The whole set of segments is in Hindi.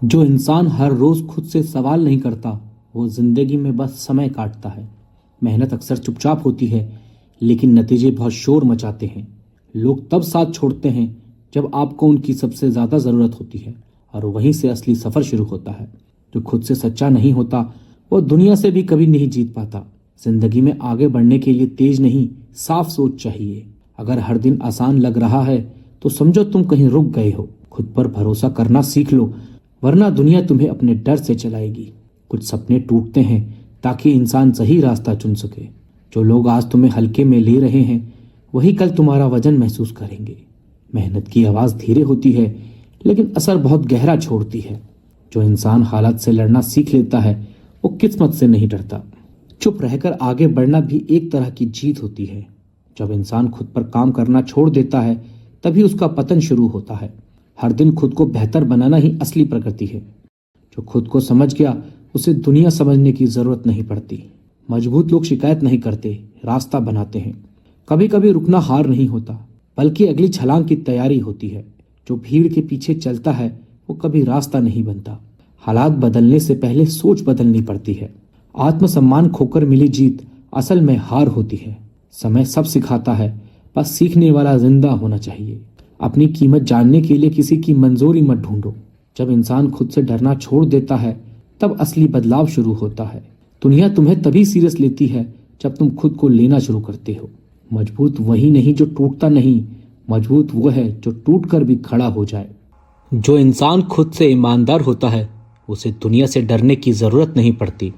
जो इंसान हर रोज खुद से सवाल नहीं करता वो जिंदगी में बस समय काटता है। मेहनत अक्सर चुपचाप होती है, लेकिन नतीजे बहुत शोर मचाते हैं। लोग तब साथ छोड़ते हैं जब आपको उनकी सबसे ज्यादा जरूरत होती है, और वहीं से असली सफर शुरू होता है। जो खुद से सच्चा नहीं होता वो दुनिया से भी कभी नहीं जीत पाता। जिंदगी में आगे बढ़ने के लिए तेज नहीं, साफ सोच चाहिए। अगर हर दिन आसान लग रहा है तो समझो तुम कहीं रुक गए हो। खुद पर भरोसा करना सीख लो, वरना दुनिया तुम्हें अपने डर से चलाएगी। कुछ सपने टूटते हैं ताकि इंसान सही रास्ता चुन सके। जो लोग आज तुम्हें हल्के में ले रहे हैं वही कल तुम्हारा वजन महसूस करेंगे। मेहनत की आवाज धीरे होती है, लेकिन असर बहुत गहरा छोड़ती है। जो इंसान हालात से लड़ना सीख लेता है वो किस्मत से नहीं डरता। चुप रहकर आगे बढ़ना भी एक तरह की जीत होती है। जब इंसान खुद पर काम करना छोड़ देता है तभी उसका पतन शुरू होता है। हर दिन खुद को बेहतर बनाना ही असली प्रगति है। जो खुद को समझ गया उसे दुनिया समझने की जरूरत नहीं पड़ती। मजबूत लोग शिकायत नहीं करते, रास्ता बनाते हैं। कभी कभी रुकना हार नहीं होता, बल्कि अगली छलांग की तैयारी होती है। जो भीड़ के पीछे चलता है वो कभी रास्ता नहीं बनता। हालात बदलने से पहले सोच बदलनी पड़ती है। आत्मसम्मान खोकर मिली जीत असल में हार होती है। समय सब सिखाता है, बस सीखने वाला जिंदा होना चाहिए। अपनी कीमत जानने के लिए किसी की मंजूरी मत ढूंढो। जब इंसान खुद से डरना छोड़ देता है तब असली बदलाव शुरू होता है। दुनिया तुम्हें तभी सीरियस लेती है जब तुम खुद को लेना शुरू करते हो। मजबूत वही नहीं जो टूटता नहीं, मजबूत वो है जो टूट कर भी खड़ा हो जाए। जो इंसान खुद से ईमानदार होता है उसे दुनिया से डरने की जरूरत नहीं पड़ती।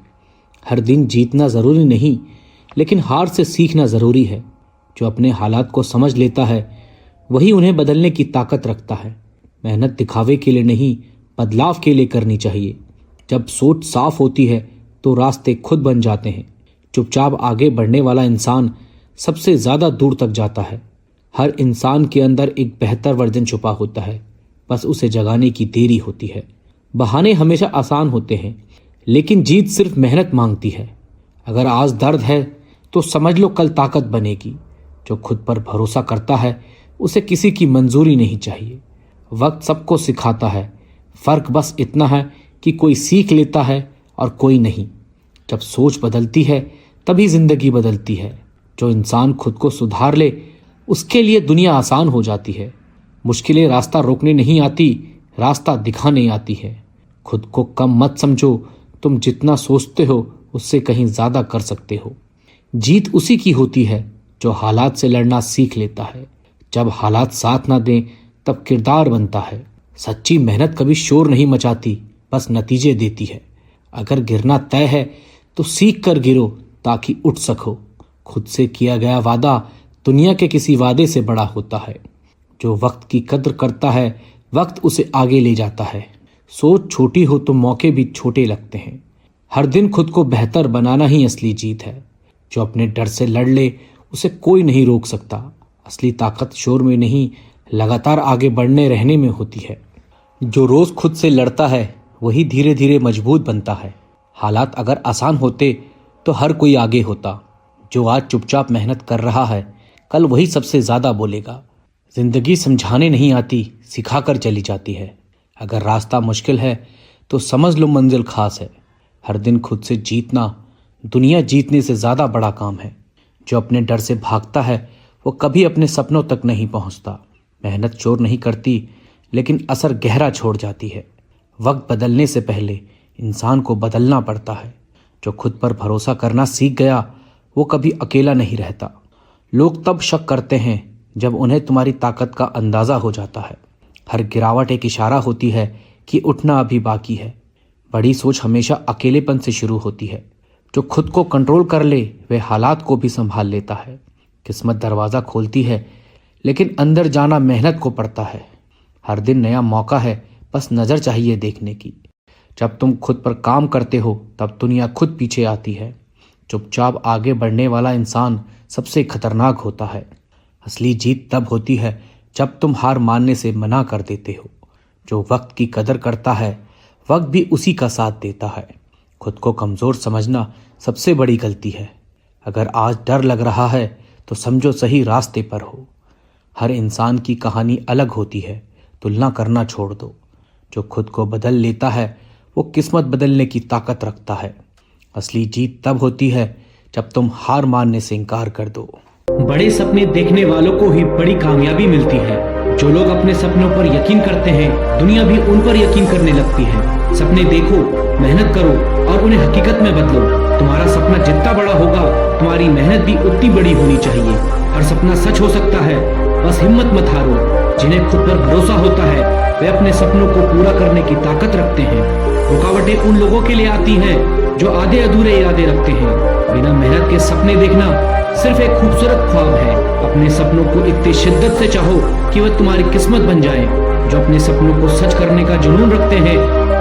हर दिन जीतना जरूरी नहीं, लेकिन हार से सीखना जरूरी है। जो अपने हालात को समझ लेता है वही उन्हें बदलने की ताकत रखता है। मेहनत दिखावे के लिए नहीं, बदलाव के लिए करनी चाहिए। जब सोच साफ होती है तो रास्ते खुद बन जाते हैं। चुपचाप आगे बढ़ने वाला इंसान सबसे ज्यादा दूर तक जाता है। हर इंसान के अंदर एक बेहतर वर्जन छुपा होता है, बस उसे जगाने की देरी होती है। बहाने हमेशा आसान होते हैं, लेकिन जीत सिर्फ मेहनत मांगती है। अगर आज दर्द है तो समझ लो कल ताकत बनेगी। जो खुद पर भरोसा करता है उसे किसी की मंजूरी नहीं चाहिए। वक्त सबको सिखाता है, फर्क बस इतना है कि कोई सीख लेता है और कोई नहीं। जब सोच बदलती है तभी जिंदगी बदलती है। जो इंसान खुद को सुधार ले उसके लिए दुनिया आसान हो जाती है। मुश्किलें रास्ता रोकने नहीं आती, रास्ता दिखाने आती है। खुद को कम मत समझो, तुम जितना सोचते हो उससे कहीं ज्यादा कर सकते हो। जीत उसी की होती है जो हालात से लड़ना सीख लेता है। जब हालात साथ ना दें तब किरदार बनता है। सच्ची मेहनत कभी शोर नहीं मचाती, बस नतीजे देती है। अगर गिरना तय है तो सीख कर गिरो ताकि उठ सको। खुद से किया गया वादा दुनिया के किसी वादे से बड़ा होता है। जो वक्त की कद्र करता है वक्त उसे आगे ले जाता है। सोच छोटी हो तो मौके भी छोटे लगते हैं। हर दिन खुद को बेहतर बनाना ही असली जीत है। जो अपने डर से लड़ ले उसे कोई नहीं रोक सकता। असली ताकत शोर में नहीं, लगातार आगे बढ़ने रहने में होती है। जो रोज खुद से लड़ता है वही धीरे धीरे मजबूत बनता है। हालात अगर आसान होते तो हर कोई आगे होता। जो आज चुपचाप मेहनत कर रहा है कल वही सबसे ज्यादा बोलेगा। जिंदगी समझाने नहीं आती, सिखाकर चली जाती है। अगर रास्ता मुश्किल है तो समझ लो मंजिल खास है। हर दिन खुद से जीतना दुनिया जीतने से ज्यादा बड़ा काम है। जो अपने डर से भागता है वो कभी अपने सपनों तक नहीं पहुंचता। मेहनत चोर नहीं करती, लेकिन असर गहरा छोड़ जाती है। वक्त बदलने से पहले इंसान को बदलना पड़ता है। जो खुद पर भरोसा करना सीख गया वो कभी अकेला नहीं रहता। लोग तब शक करते हैं जब उन्हें तुम्हारी ताकत का अंदाजा हो जाता है। हर गिरावट एक इशारा होती है कि उठना अभी बाकी है। बड़ी सोच हमेशा अकेलेपन से शुरू होती है। जो खुद को कंट्रोल कर ले वह हालात को भी संभाल लेता है। किस्मत दरवाजा खोलती है, लेकिन अंदर जाना मेहनत को पड़ता है। हर दिन नया मौका है, बस नजर चाहिए देखने की। जब तुम खुद पर काम करते हो तब दुनिया खुद पीछे आती है। चुपचाप आगे बढ़ने वाला इंसान सबसे खतरनाक होता है। असली जीत तब होती है जब तुम हार मानने से मना कर देते हो। जो वक्त की कदर करता है वक्त भी उसी का साथ देता है। खुद को कमजोर समझना सबसे बड़ी गलती है। अगर आज डर लग रहा है तो समझो सही रास्ते पर हो। हर इंसान की कहानी अलग होती है, तुलना करना छोड़ दो। जो खुद को बदल लेता है वो किस्मत बदलने की ताकत रखता है। असली जीत तब होती है जब तुम हार मानने से इनकार कर दो। बड़े सपने देखने वालों को ही बड़ी कामयाबी मिलती है। जो लोग अपने सपनों पर यकीन करते हैं, दुनिया भी उन पर यकीन करने लगती है। सपने देखो, मेहनत करो और उन्हें हकीकत में बदलो। तुम्हारा सपना जितना बड़ा होगा, तुम्हारी मेहनत भी उतनी बड़ी होनी चाहिए। हर सपना सच हो सकता है, बस हिम्मत मत हारो। जिन्हें खुद पर भरोसा होता है वे अपने सपनों को पूरा करने की ताकत रखते हैं। रुकावटें उन लोगों के लिए आती हैं जो आधे अधूरे इरादे रखते हैं। बिना मेहनत के सपने देखना सिर्फ एक खूबसूरत ख्वाब है। अपने सपनों को इतनी शिद्दत से चाहो कि वह तुम्हारी किस्मत बन जाए। जो अपने सपनों को सच करने का जुनून रखते हैं,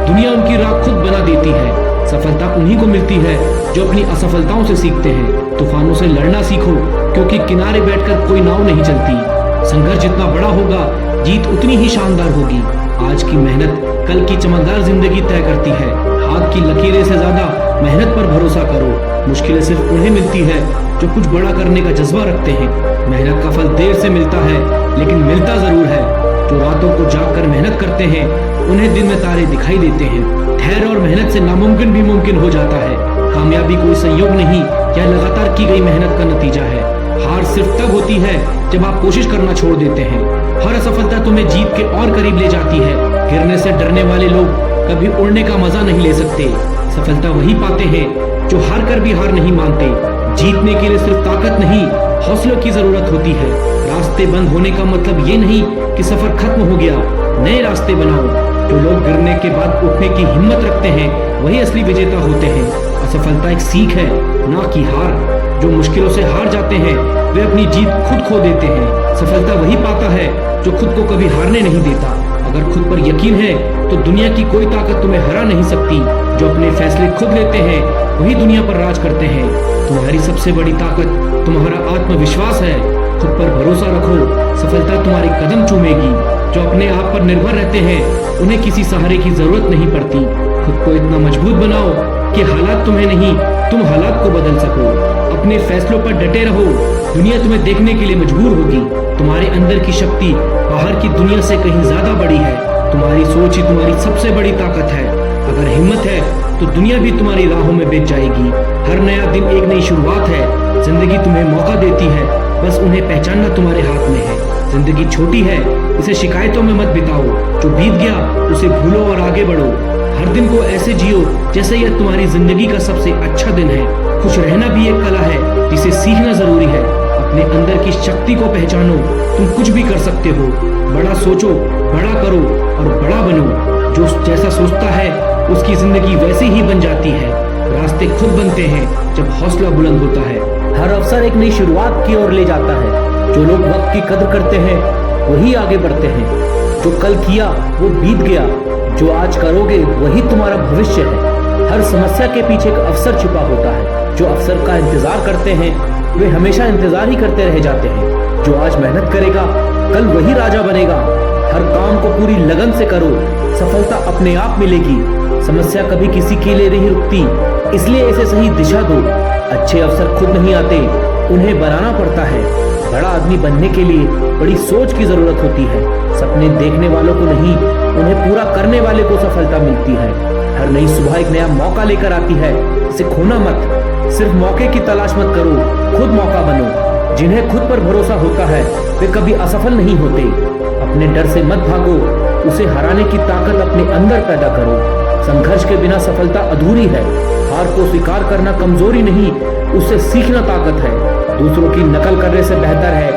दुनिया उनकी राह खुद बना देती है। सफलता उन्हीं को मिलती है जो अपनी असफलताओं से सीखते हैं। तूफानों से लड़ना सीखो, क्योंकि किनारे बैठकर कोई नाव नहीं चलती। संघर्ष जितना बड़ा होगा, जीत उतनी ही शानदार होगी। आज की मेहनत कल की चमकदार जिंदगी तय करती है। हाथ की लकीरें से ज्यादा मेहनत पर भरोसा करो। मुश्किलें सिर्फ उन्हें मिलती है जो कुछ बड़ा करने का जज्बा रखते हैं। मेहनत का फल देर से मिलता है, लेकिन मिलता जरूर है। जो रातों को जागकर मेहनत करते हैं, उन्हें दिन में तारे दिखाई देते हैं। धैर्य और मेहनत से नामुमकिन भी मुमकिन हो जाता है। कामयाबी कोई संयोग नहीं, यह लगातार की गई मेहनत का नतीजा है। हार सिर्फ तब होती है जब आप कोशिश करना छोड़ देते हैं। हर असफलता तुम्हें जीत के और करीब ले जाती है। गिरने से डरने वाले लोग कभी उड़ने का मजा नहीं ले सकते। सफलता वही पाते हैं जो हार कर भी हार नहीं मानते। जीतने के लिए सिर्फ ताकत नहीं, हौसलों की जरूरत होती है। रास्ते बंद होने का मतलब ये नहीं कि सफर खत्म हो गया। नए रास्ते बनाओ। जो लोग गिरने के बाद उठने की हिम्मत रखते हैं, वही असली विजेता होते हैं। असफलता एक सीख है, ना कि हार। जो मुश्किलों से हार जाते हैं, वे अपनी जीत खुद खो देते हैं। सफलता वही पाता है जो खुद को कभी हारने नहीं देता। अगर खुद पर यकीन है तो दुनिया की कोई ताकत तुम्हें हरा नहीं सकती। जो अपने फैसले खुद लेते हैं, वही दुनिया पर राज करते हैं। तुम्हारी सबसे बड़ी ताकत तुम्हारा आत्मविश्वास है। खुद पर भरोसा रखो, सफलता तुम्हारे कदम चूमेगी। जो अपने आप पर निर्भर रहते हैं, उन्हें किसी सहारे की जरूरत नहीं पड़ती। खुद को इतना मजबूत बनाओ कि हालात तुम्हें नहीं, तुम हालात को बदल सको। अपने फैसलों पर डटे रहो, दुनिया तुम्हें देखने के लिए मजबूर होगी। तुम्हारे अंदर की शक्ति बाहर की दुनिया से कहीं ज्यादा बड़ी है। तुम्हारी सोच ही तुम्हारी सबसे बड़ी ताकत है। अगर हिम्मत है तो दुनिया भी तुम्हारी राहों में बैठ जाएगी। हर नया दिन एक नई शुरुआत है। जिंदगी तुम्हें मौका देती है, बस उन्हें पहचानना तुम्हारे हाथ में है। जिंदगी छोटी है, इसे शिकायतों में मत बिताओ। जो बीत गया उसे भूलो और आगे बढ़ो। हर दिन को ऐसे जियो जैसे यह तुम्हारी जिंदगी का सबसे अच्छा दिन है। खुश रहना भी एक कला है जिसे सीखना जरूरी है। अपने अंदर की शक्ति को पहचानो, तुम कुछ भी कर सकते हो। बड़ा सोचो, बड़ा करो और बड़ा बनो। जो जैसा सोचता है उसकी जिंदगी वैसी ही बन जाती है। रास्ते खुद बनते हैं जब हौसला बुलंद होता है। हर अवसर एक नई शुरुआत की ओर ले जाता है। जो लोग वक्त की कदर करते हैं वही आगे बढ़ते हैं। जो कल किया वो बीत गया, जो आज करोगे वही तुम्हारा भविष्य है। हर समस्या के पीछे एक अवसर छिपा होता है। जो अवसर का इंतजार करते हैं वे हमेशा इंतजार ही करते रह जाते हैं। जो आज मेहनत करेगा कल वही राजा बनेगा। हर काम को पूरी लगन से करो, सफलता अपने आप मिलेगी। समस्या कभी किसी के लिए नहीं रुकती, इसलिए इसे सही दिशा दो। अच्छे अवसर खुद नहीं आते, उन्हें बनाना पड़ता है। बड़ा आदमी बनने के लिए बड़ी सोच की जरूरत होती है। सपने देखने वालों को नहीं, उन्हें पूरा करने वाले को सफलता मिलती है। हर नई सुबह एक नया मौका लेकर आती है, इसे खोना मत। सिर्फ मौके की तलाश मत करो, खुद मौका बनो। जिन्हें खुद पर भरोसा होता है वे कभी असफल नहीं होते। अपने डर से मत भागो, उसे हराने की ताकत अपने अंदर पैदा करो। संघर्ष के बिना सफलता अधूरी है। हार को स्वीकार करना कमजोरी नहीं, उससे सीखना ताकत है। दूसरों की नकल करने से बेहतर है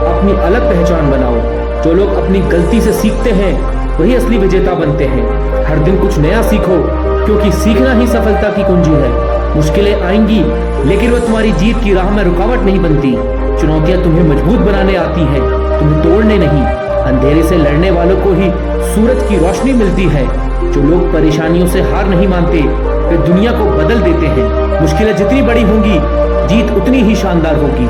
अपनी अलग पहचान बनाओ। जो लोग अपनी गलती से सीखते हैं वही असली विजेता बनते हैं। हर दिन कुछ नया सीखो, क्योंकि सीखना ही सफलता की कुंजी है। मुश्किलें आएंगी, लेकिन वह तुम्हारी जीत की राह में रुकावट नहीं बनती। चुनौतियां तुम्हें मजबूत बनाने आती हैं, तुम्हें तोड़ने नहीं। अंधेरे से लड़ने वालों को ही सूरज की रोशनी मिलती है। जो लोग परेशानियों से हार नहीं मानते वे दुनिया को बदल देते हैं। मुश्किलें जितनी बड़ी होंगी, जीत उतनी ही शानदार होगी।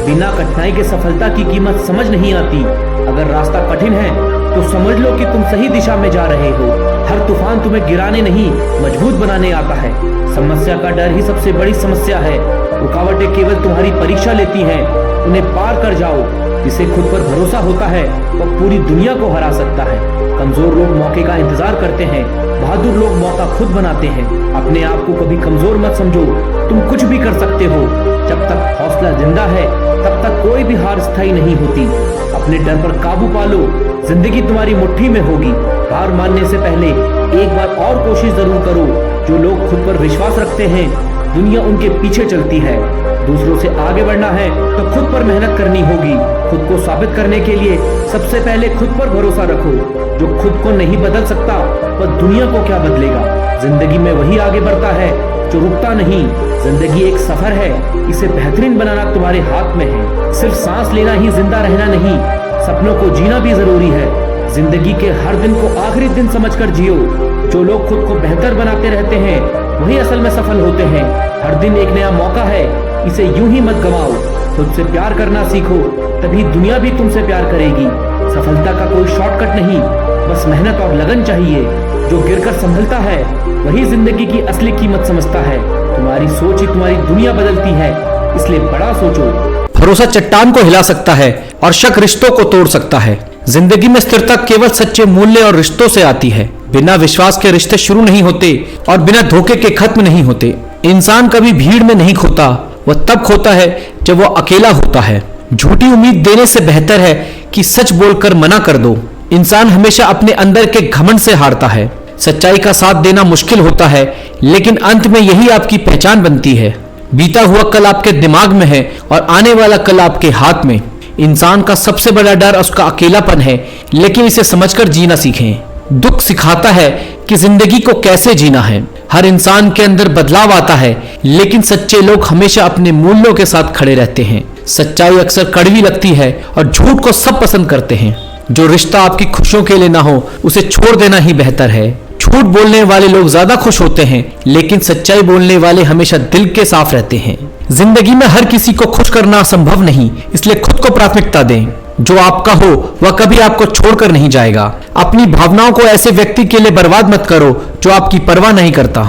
बिना कठिनाई के सफलता की कीमत समझ नहीं आती। अगर रास्ता कठिन है तो समझ लो कि तुम सही दिशा में जा रहे हो। हर तूफान तुम्हें गिराने नहीं, मजबूत बनाने आता है। समस्या का डर ही सबसे बड़ी समस्या है। रुकावटें केवल तुम्हारी परीक्षा लेती हैं, उन्हें पार कर जाओ। जिसे खुद पर भरोसा होता है वह पूरी दुनिया को हरा सकता है। कमजोर लोग मौके का इंतजार करते हैं, बहादुर लोग मौका खुद बनाते हैं। अपने आप को कभी कमजोर मत समझो, तुम कुछ भी कर सकते हो। जब तक हौसला जिंदा है तब तक कोई भी हार स्थायी नहीं होती। अपने डर पर काबू पालो, जिंदगी तुम्हारी मुट्ठी में होगी। हार मानने से पहले एक बार और कोशिश जरूर करो। जो लोग खुद पर विश्वास रखते हैं दुनिया उनके पीछे चलती है। दूसरों से आगे बढ़ना है तो खुद पर मेहनत करनी होगी। खुद को साबित करने के लिए सबसे पहले खुद पर भरोसा रखो। जो खुद को नहीं बदल सकता वह दुनिया को क्या बदलेगा। जिंदगी में वही आगे बढ़ता है जो रुकता नहीं। जिंदगी एक सफर है, इसे बेहतरीन बनाना तुम्हारे हाथ में है। सिर्फ सांस लेना ही जिंदा रहना नहीं, सपनों को जीना भी जरूरी है। जिंदगी के हर दिन को आखिरी दिन समझकर जियो। जो लोग खुद को बेहतर बनाते रहते हैं वही असल में सफल होते हैं। हर दिन एक नया मौका है, इसे यूं ही मत गवाओ। खुद से प्यार करना सीखो, तभी दुनिया भी तुमसे प्यार करेगी। सफलता का कोई शॉर्टकट नहीं, बस मेहनत और लगन चाहिए। जो गिरकर संभलता है वही जिंदगी की असली कीमत समझता है। तुम्हारी सोच ही तुम्हारी दुनिया बदलती है, इसलिए बड़ा सोचो। भरोसा चट्टान को हिला सकता है और शक रिश्तों को तोड़ सकता है। जिंदगी में स्थिरता केवल सच्चे मूल्य और रिश्तों से आती है। बिना विश्वास के रिश्ते शुरू नहीं होते और बिना धोखे के खत्म नहीं होते। इंसान कभी भीड़ में नहीं खोता, वह तब खोता है जब वह अकेला होता है। झूठी उम्मीद देने से बेहतर है कि सच बोलकर मना कर दो। इंसान हमेशा अपने अंदर के घमंड से हारता है। सच्चाई का साथ देना मुश्किल होता है, लेकिन अंत में यही आपकी पहचान बनती है। बीता हुआ कल आपके दिमाग में है और आने वाला कल आपके हाथ में। इंसान का सबसे बड़ा डर उसका अकेलापन है, लेकिन इसे समझकर जीना सीखें। दुख सिखाता है कि जिंदगी को कैसे जीना है। हर इंसान के अंदर बदलाव आता है, लेकिन सच्चे लोग हमेशा अपने मूल्यों के साथ खड़े रहते हैं। सच्चाई अक्सर कड़वी लगती है और झूठ को सब पसंद करते हैं। जो रिश्ता आपकी खुशियों के लिए ना हो उसे छोड़ देना ही बेहतर है। झूठ बोलने वाले लोग ज्यादा खुश होते हैं, लेकिन सच्चाई बोलने वाले हमेशा दिल के साफ रहते हैं। जिंदगी में हर किसी को खुश करना संभव नहीं, इसलिए खुद को प्राथमिकता दें। जो आपका हो वह कभी आपको छोड़कर नहीं जाएगा। अपनी भावनाओं को ऐसे व्यक्ति के लिए बर्बाद मत करो जो आपकी परवाह नहीं करता।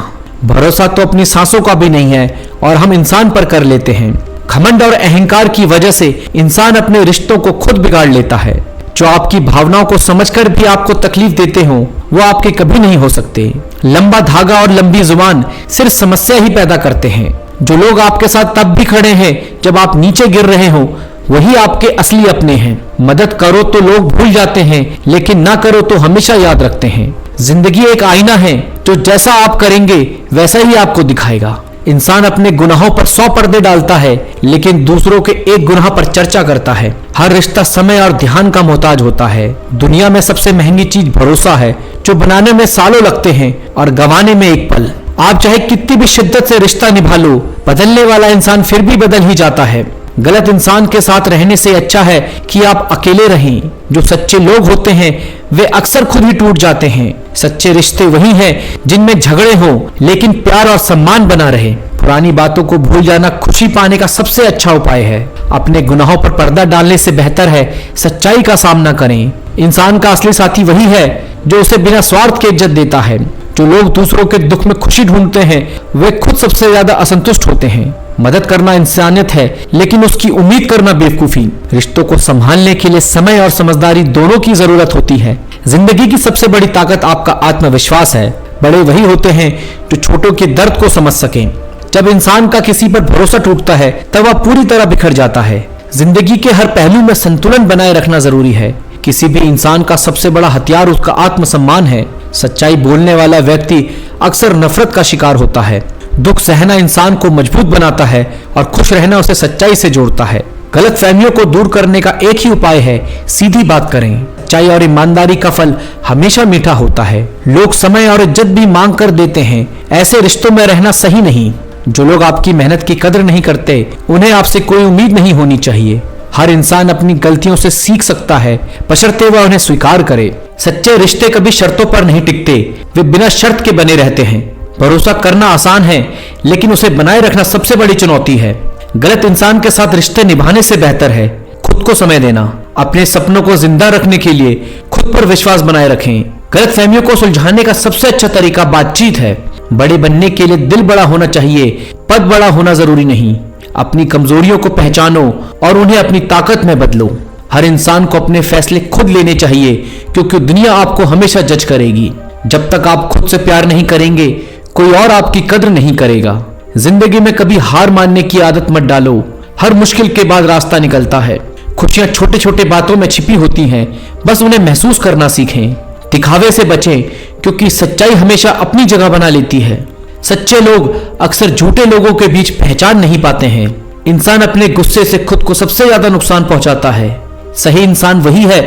भरोसा तो अपनी सांसों का भी नहीं है और हम इंसान पर कर लेते हैं। घमंड और अहंकार की वजह से इंसान अपने रिश्तों को खुद बिगाड़ लेता है। जो आपकी भावनाओं को समझकर भी आपको तकलीफ देते हो वो आपके कभी नहीं हो सकते। लंबा धागा और लंबी जुबान सिर्फ समस्या ही पैदा करते हैं। जो लोग आपके साथ तब भी खड़े हैं जब आप नीचे गिर रहे हो वही आपके असली अपने हैं। मदद करो तो लोग भूल जाते हैं, लेकिन ना करो तो हमेशा याद रखते हैं। जिंदगी एक आईना है, जो जैसा आप करेंगे वैसा ही आपको दिखाएगा। इंसान अपने गुनाहों पर 100 पर्दे डालता है, लेकिन दूसरों के एक गुनाह पर चर्चा करता है। हर रिश्ता समय और ध्यान का मोहताज होता है। दुनिया में सबसे महंगी चीज भरोसा है, जो बनाने में सालों लगते हैं और गंवाने में एक पल। आप चाहे कितनी भी शिद्दत से रिश्ता निभा लो, बदलने वाला इंसान फिर भी बदल ही जाता है। गलत इंसान के साथ रहने से अच्छा है कि आप अकेले रहें। जो सच्चे लोग होते हैं वे अक्सर खुद ही टूट जाते हैं। सच्चे रिश्ते वही हैं जिनमें झगड़े हों, लेकिन प्यार और सम्मान बना रहे। पुरानी बातों को भूल जाना खुशी पाने का सबसे अच्छा उपाय है। अपने गुनाहों पर पर्दा डालने से बेहतर है सच्चाई का सामना करें। इंसान का असली साथी वही है जो उसे बिना स्वार्थ के इज्जत देता है। जो लोग दूसरों के दुख में खुशी ढूंढते हैं वे खुद सबसे ज्यादा असंतुष्ट होते हैं। मदद करना इंसानियत है, लेकिन उसकी उम्मीद करना बेवकूफी। रिश्तों को संभालने के लिए समय और समझदारी दोनों की जरूरत होती है। जिंदगी की सबसे बड़ी ताकत आपका आत्मविश्वास है। बड़े वही होते हैं जो छोटों के दर्द को समझ सकें। जब इंसान का किसी पर भरोसा टूटता है तब वह पूरी तरह बिखर जाता है। जिंदगी के हर पहलू में संतुलन बनाए रखना जरूरी है। किसी भी इंसान का सबसे बड़ा हथियार उसका आत्मसम्मान है। सच्चाई बोलने वाला व्यक्ति अक्सर नफरत का शिकार होता है। दुख सहना इंसान को मजबूत बनाता है और खुश रहना उसे सच्चाई से जोड़ता है। गलत फहमियों को दूर करने का एक ही उपाय है, सीधी बात करें। सच्चाई और ईमानदारी का फल हमेशा मीठा होता है। लोग समय और इज्जत भी मांग कर देते हैं, ऐसे रिश्तों में रहना सही नहीं। जो लोग आपकी मेहनत की कदर नहीं करते उन्हें आपसे कोई उम्मीद नहीं होनी चाहिए। हर इंसान अपनी गलतियों से सीख सकता है, बशर्ते वह उन्हें स्वीकार करे। सच्चे रिश्ते कभी शर्तों पर नहीं टिकते, वे बिना शर्त के बने रहते हैं। भरोसा करना आसान है, लेकिन उसे बनाए रखना सबसे बड़ी चुनौती है। गलत इंसान के साथ रिश्ते निभाने से बेहतर है खुद को समय देना। अपने सपनों को जिंदा रखने के लिए खुद पर विश्वास बनाए रखें। गलत फहमियों को सुलझाने का सबसे अच्छा तरीका बातचीत है। बड़े बनने के लिए दिल बड़ा होना चाहिए, पद बड़ा होना जरूरी नहीं। अपनी कमजोरियों को पहचानो और उन्हें अपनी ताकत में बदलो। हर इंसान को अपने फैसले खुद लेने चाहिए, क्योंकि दुनिया आपको हमेशा जज करेगी। जब तक आप खुद से प्यार नहीं करेंगे, कोई और आपकी कद्र नहीं करेगा। जिंदगी में कभी हार मानने की आदत मत डालो। हर मुश्किल के बाद रास्ता निकलता है। खुशियां छोटे छोटे बातों में छिपी होती हैं, बस उन्हें महसूस करना सीखें। दिखावे से बचें, क्योंकि सच्चाई हमेशा अपनी जगह बना लेती है। सच्चे लोग अक्सर झूठे लोगों के बीच पहचान नहीं पाते हैं। इंसान अपने गुस्से से खुद को सबसे ज्यादा नुकसान पहुंचाता है। सही इंसान वही है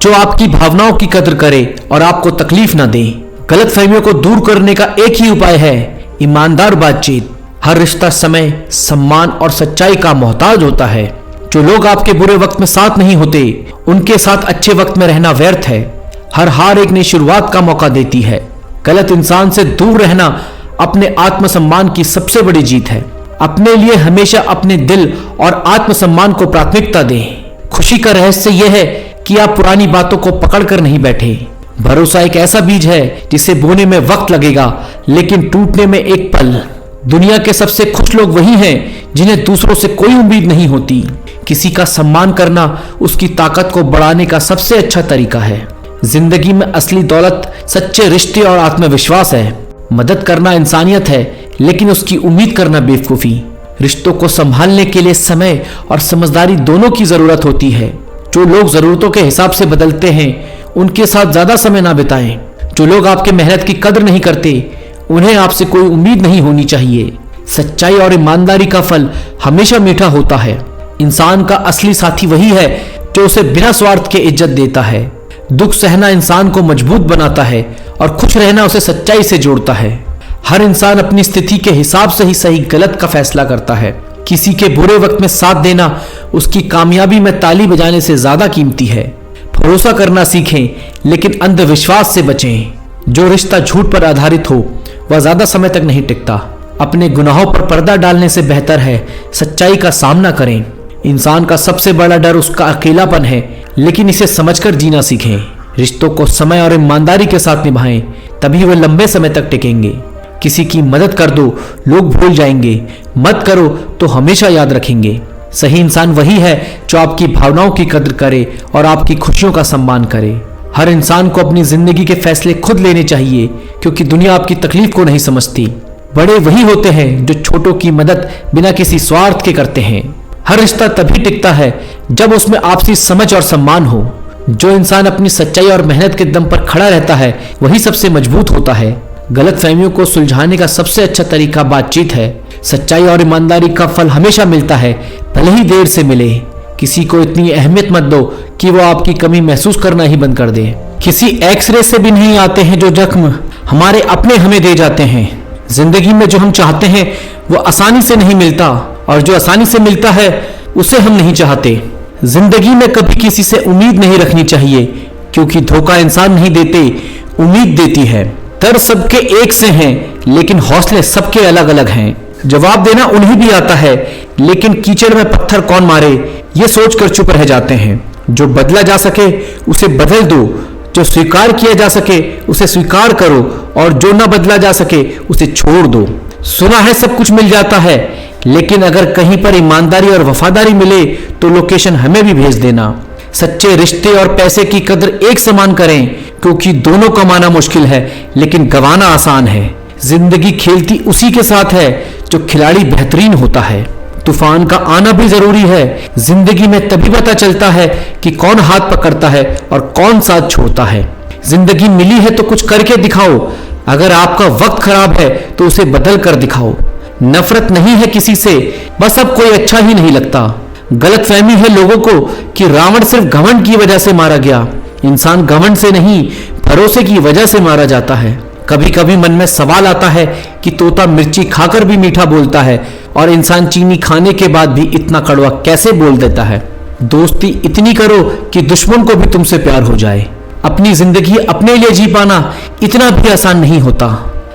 जो आपकी भावनाओं की कद्र करे और आपको तकलीफ ना दे। गलतफहमियों को दूर करने का एक ही उपाय है, ईमानदार बातचीत। हर रिश्ता समय, सम्मान और सच्चाई का मोहताज होता है। जो लोग आपके बुरे वक्त में साथ नहीं होते, उनके साथ अच्छे वक्त में रहना व्यर्थ है। हर हार एक नई शुरुआत का मौका देती है। गलत इंसान से दूर रहना अपने आत्मसम्मान की सबसे बड़ी जीत है। अपने लिए हमेशा अपने दिल और आत्मसम्मान को प्राथमिकता दें। खुशी का रहस्य यह है कि आप पुरानी बातों को पकड़कर नहीं बैठे। भरोसा एक ऐसा बीज है जिसे बोने में वक्त लगेगा, लेकिन टूटने में एक पल। दुनिया के सबसे खुश लोग वही हैं जिन्हें दूसरों से कोई उम्मीद नहीं होती। किसी का सम्मान करना उसकी ताकत को बढ़ाने का सबसे अच्छा तरीका है। जिंदगी में असली दौलत सच्चे रिश्ते और आत्मविश्वास है। मदद करना इंसानियत है, लेकिन उसकी उम्मीद करना बेवकूफी। रिश्तों को संभालने के लिए समय और समझदारी दोनों की जरूरत होती है। जो लोग जरूरतों के हिसाब से बदलते हैं, उनके साथ ज्यादा समय ना बिताएं। जो लोग आपके मेहनत की कद्र नहीं करते, उन्हें आपसे कोई उम्मीद नहीं होनी चाहिए। सच्चाई और ईमानदारी का फल हमेशा मीठा होता है। इंसान का असली साथी वही है जो उसे बिना स्वार्थ के इज्जत देता है। दुख सहना इंसान को मजबूत बनाता है और खुश रहना उसे सच्चाई से जोड़ता है। हर इंसान अपनी स्थिति के हिसाब से ही सही गलत का फैसला करता है। किसी के बुरे वक्त में साथ देना उसकी कामयाबी में ताली बजाने से ज्यादा कीमती है। भरोसा करना सीखें, लेकिन अंधविश्वास से बचें। जो रिश्ता झूठ पर आधारित हो वह ज्यादा समय तक नहीं टिकता। अपने गुनाहों पर पर्दा डालने से बेहतर है सच्चाई का सामना करें। इंसान का सबसे बड़ा डर उसका अकेलापन है, लेकिन इसे समझकर जीना सीखें। रिश्तों को समय और ईमानदारी के साथ निभाएं, तभी वे लंबे समय तक टिकेंगे। किसी की मदद कर दो, लोग भूल जाएंगे। मत करो तो हमेशा याद रखेंगे। सही इंसान वही है जो आपकी भावनाओं की कद्र करे और आपकी खुशियों का सम्मान करे। हर इंसान को अपनी जिंदगी के फैसले खुद लेने चाहिए, क्योंकि दुनिया आपकी तकलीफ को नहीं समझती। बड़े वही होते हैं जो छोटों की मदद बिना किसी स्वार्थ के करते हैं। हर रिश्ता तभी टिकता है जब उसमें आपसी समझ और सम्मान हो। जो इंसान अपनी सच्चाई और मेहनत के दम पर खड़ा रहता है, वही सबसे मजबूत होता है। गलतफहमियों को सुलझाने का सबसे अच्छा तरीका बातचीत है। सच्चाई और ईमानदारी का फल हमेशा मिलता है, भले ही देर से मिले। किसी को इतनी अहमियत मत दो कि वो आपकी कमी महसूस करना ही बंद कर दे। किसी एक्सरे से भी नहीं आते हैं जो जख्म हमारे अपने हमें दे जाते हैं। जिंदगी में जो हम चाहते हैं वो आसानी से नहीं मिलता, और जो आसानी से मिलता है उसे हम नहीं चाहते। जिंदगी में कभी किसी से उम्मीद नहीं रखनी चाहिए, क्योंकि धोखा इंसान नहीं देते, उम्मीद देती है। दर्द सबके एक से हैं, लेकिन हौसले सबके अलग अलग हैं। जवाब देना उन्हें भी आता है, लेकिन कीचड़ में पत्थर कौन मारे ये सोचकर चुप रह जाते हैं। जो बदला जा सके उसे बदल दो, जो स्वीकार किया जा सके उसे स्वीकार करो, और जो न बदला जा सके उसे छोड़ दो। सुना है सब कुछ मिल जाता है, लेकिन अगर कहीं पर ईमानदारी और वफादारी मिले तो लोकेशन हमें भी भेज देना। सच्चे रिश्ते और पैसे की कदर एक समान करें, क्योंकि दोनों कमाना मुश्किल है लेकिन गंवाना आसान है। जिंदगी खेलती उसी के साथ है जो खिलाड़ी बेहतरीन होता है। तूफान का आना भी जरूरी है। जिंदगी में तभी पता चलता है कि कौन हाथ पकड़ता है और कौन साथ छोड़ता है। जिंदगी मिली है तो कुछ करके दिखाओ। अगर आपका वक्त खराब है तो उसे बदल कर दिखाओ। नफरत नहीं है किसी से, बस अब कोई अच्छा ही नहीं लगता। गलतफहमी है लोगों को कि रावण सिर्फ घमंड की वजह से मारा गया। इंसान घमंड से नहीं, भरोसे की वजह से मारा जाता है। कभी कभी मन में सवाल आता है कि तोता मिर्ची खाकर भी मीठा बोलता है, और इंसान चीनी खाने के बाद भी इतना कड़वा कैसे बोल देता है। दोस्ती इतनी करो कि दुश्मन को भी तुमसे प्यार हो जाए। अपनी जिंदगी अपने लिए जी पाना इतना भी आसान नहीं होता।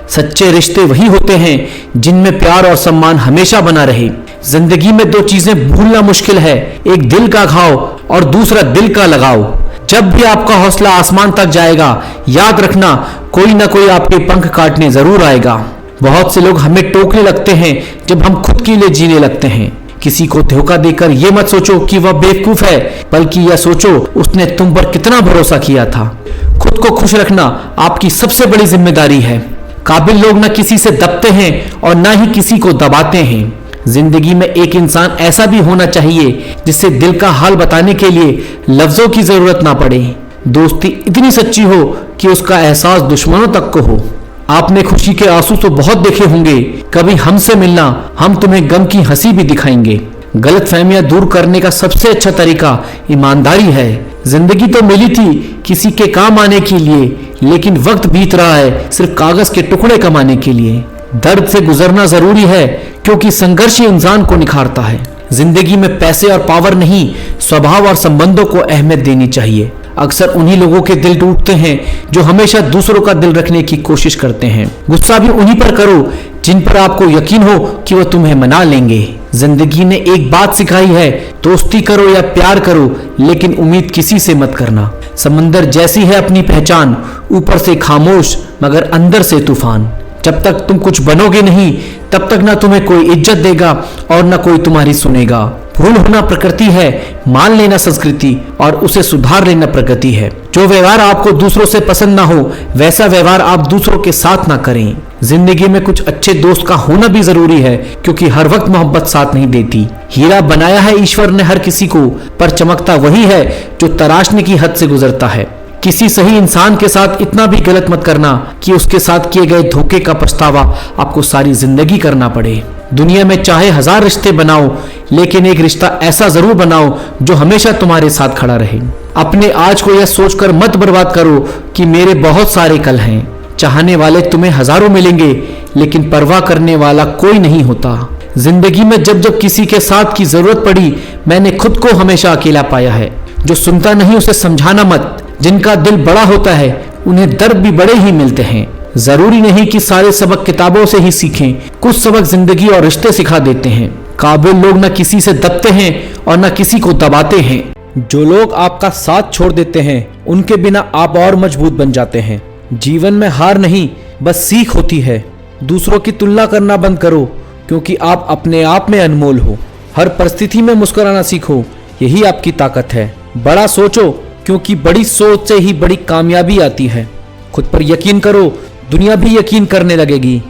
सच्चे रिश्ते वही होते हैं जिनमें प्यार और सम्मान हमेशा बना रहे। जिंदगी में दो चीजें भूलना मुश्किल है, एक दिल का घाव और दूसरा दिल का लगाव। जब भी आपका हौसला आसमान तक जाएगा, याद रखना कोई ना कोई आपके पंख काटने जरूर आएगा। बहुत से लोग हमें टोकने लगते हैं जब हम खुद के लिए जीने लगते हैं। किसी को धोखा देकर ये मत सोचो कि वह बेवकूफ है, बल्कि यह सोचो उसने तुम पर कितना भरोसा किया था। खुद को खुश रखना आपकी सबसे बड़ी जिम्मेदारी है। काबिल लोग न किसी से दबते हैं और न ही किसी को दबाते हैं। जिंदगी में एक इंसान ऐसा भी होना चाहिए जिससे दिल का हाल बताने के लिए लफ्जों की जरूरत ना पड़े। दोस्ती इतनी सच्ची हो कि उसका एहसास दुश्मनों तक को हो। आपने खुशी के आंसू तो बहुत देखे होंगे, कभी हमसे मिलना, हम तुम्हें गम की हंसी भी दिखाएंगे। गलतफहमियां दूर करने का सबसे अच्छा तरीका ईमानदारी है। जिंदगी तो मिली थी किसी के काम आने के लिए, लेकिन वक्त बीत रहा है सिर्फ कागज के टुकड़े कमाने के लिए। दर्द से गुजरना जरूरी है क्योंकि संघर्ष ही इंसान को निखारता है। जिंदगी में पैसे और पावर नहीं, स्वभाव और संबंधों को अहमियत देनी चाहिए। अक्सर उन्हीं लोगों के दिल टूटते हैं जो हमेशा दूसरों का दिल रखने की कोशिश करते हैं। गुस्सा भी उन्हीं पर करो जिन पर आपको यकीन हो कि वह तुम्हें मना लेंगे। जिंदगी ने एक बात सिखाई है, दोस्ती करो या प्यार करो, लेकिन उम्मीद किसी से मत करना। समंदर जैसी है अपनी पहचान, ऊपर से खामोश मगर अंदर से तूफान। जब तक तुम कुछ बनोगे नहीं, तब तक ना तुम्हें कोई इज्जत देगा और ना कोई तुम्हारी सुनेगा। भूल होना प्रकृति है, मान लेना संस्कृति और उसे सुधार लेना प्रगति है। जो व्यवहार आपको दूसरों से पसंद ना हो, वैसा व्यवहार आप दूसरों के साथ ना करें। जिंदगी में कुछ अच्छे दोस्त का होना भी जरूरी है, क्योंकि हर वक्त मोहब्बत साथ नहीं देती। हीरा बनाया है ईश्वर ने हर किसी को, पर चमकता वही है जो तराशने की हद से गुजरता है। किसी सही इंसान के साथ इतना भी गलत मत करना कि उसके साथ किए गए धोखे का पछतावा आपको सारी जिंदगी करना पड़े। दुनिया में चाहे 1000 रिश्ते बनाओ, लेकिन एक रिश्ता ऐसा जरूर बनाओ जो हमेशा तुम्हारे साथ खड़ा रहे। अपने आज को यह सोचकर मत बर्बाद करो कि मेरे बहुत सारे कल हैं। चाहने वाले तुम्हें हजारों मिलेंगे, लेकिन परवाह करने वाला कोई नहीं होता। जिंदगी में जब जब किसी के साथ की जरूरत पड़ी, मैंने खुद को हमेशा अकेला पाया है। जो सुनता नहीं उसे समझाना मत। जिनका दिल बड़ा होता है उन्हें दर्द भी बड़े ही मिलते हैं। जरूरी नहीं कि सारे सबक किताबों से ही सीखें, कुछ सबक जिंदगी और रिश्ते सिखा देते हैं। काबिल लोग न किसी से दबते हैं और न किसी को दबाते हैं। जो लोग आपका साथ छोड़ देते हैं, उनके बिना आप और मजबूत बन जाते हैं। जीवन में हार नहीं, बस सीख होती है। दूसरों की तुलना करना बंद करो, क्योंकि आप अपने आप में अनमोल हो। हर परिस्थिति में मुस्कुराना सीखो, यही आपकी ताकत है। बड़ा सोचो, क्योंकि बड़ी सोच से ही बड़ी कामयाबी आती है। खुद पर यकीन करो, दुनिया भी यकीन करने लगेगी।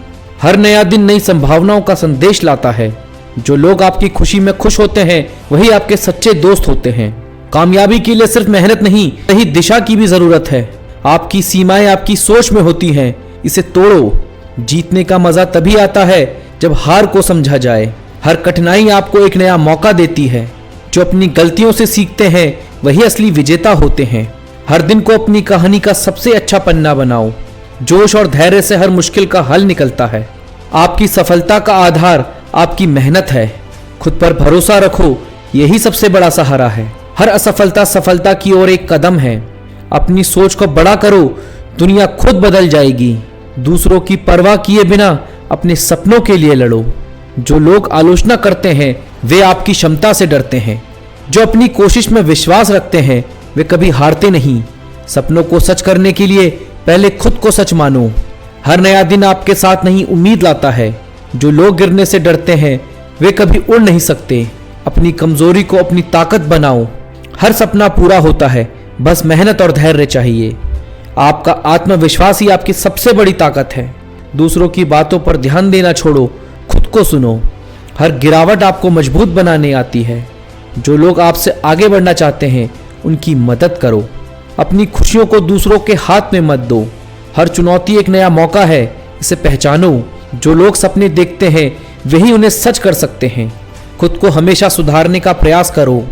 हर नया दिन नई संभावनाओं का संदेश लाता है। जो लोग आपकी खुशी में खुश होते हैं, वही आपके सच्चे दोस्त होते हैं। कामयाबी के लिए सिर्फ मेहनत नहीं, सही दिशा की भी जरूरत है। आपकी सीमाएं आपकी सोच में होती हैं, इसे तोड़ो। जीतने का मजा तभी आता है जब हार को समझा जाए। हर कठिनाई आपको एक नया मौका देती है। जो अपनी गलतियों से सीखते हैं, वही असली विजेता होते हैं। हर दिन को अपनी कहानी का सबसे अच्छा पन्ना बनाओ। जोश और धैर्य से हर मुश्किल का हल निकलता है। आपकी सफलता का आधार आपकी मेहनत है। खुद पर भरोसा रखो, यही सबसे बड़ा सहारा है। हर असफलता सफलता की ओर एक कदम है। अपनी सोच को बड़ा करो, दुनिया खुद बदल जाएगी। दूसरों की परवाह किए बिना अपने सपनों के लिए लड़ो। जो लोग आलोचना करते हैं, वे आपकी क्षमता से डरते हैं। जो अपनी कोशिश में विश्वास रखते हैं, वे कभी हारते नहीं। सपनों को सच करने के लिए पहले खुद को सच मानो। हर नया दिन आपके साथ नई उम्मीद लाता है। जो लोग गिरने से डरते हैं, वे कभी उड़ नहीं सकते। अपनी कमजोरी को अपनी ताकत बनाओ। हर सपना पूरा होता है, बस मेहनत और धैर्य चाहिए। आपका आत्मविश्वास ही आपकी सबसे बड़ी ताकत है। दूसरों की बातों पर ध्यान देना छोड़ो, खुद को सुनो। हर गिरावट आपको मजबूत बनाने आती है। जो लोग आपसे आगे बढ़ना चाहते हैं, उनकी मदद करो। अपनी खुशियों को दूसरों के हाथ में मत दो। हर चुनौती एक नया मौका है, इसे पहचानो। जो लोग सपने देखते हैं, वही उन्हें सच कर सकते हैं। खुद को हमेशा सुधारने का प्रयास करो।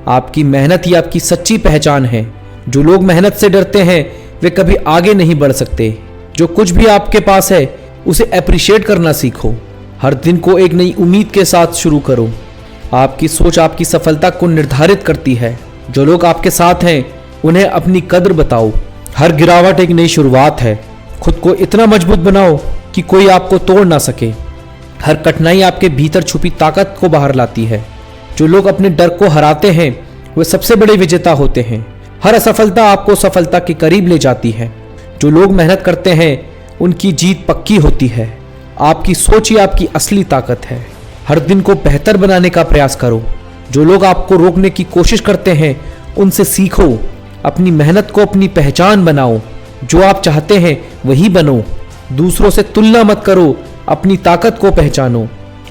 आपकी मेहनत ही आपकी सच्ची पहचान है। जो लोग मेहनत से डरते हैं, वे कभी आगे नहीं बढ़ सकते। जो कुछ भी आपके पास है, उसे अप्रिशिएट करना सीखो। हर दिन को एक नई उम्मीद के साथ शुरू करो। आपकी सोच आपकी सफलता को निर्धारित करती है। जो लोग आपके साथ हैं, उन्हें अपनी कद्र बताओ। हर गिरावट एक नई शुरुआत है। खुद को इतना मजबूत बनाओ कि कोई आपको तोड़ ना सके। हर कठिनाई आपके भीतर छुपी ताकत को बाहर लाती है। जो लोग अपने डर को हराते हैं, वे सबसे बड़े विजेता होते हैं। हर असफलता आपको सफलता के करीब ले जाती है। जो लोग मेहनत करते हैं, उनकी जीत पक्की होती है। आपकी सोच ही आपकी असली ताकत है। हर दिन को बेहतर बनाने का प्रयास करो। जो लोग आपको रोकने की कोशिश करते हैं उनसे सीखो। अपनी मेहनत को अपनी पहचान बनाओ। जो आप चाहते हैं वही बनो। दूसरों से तुलना मत करो, अपनी ताकत को पहचानो।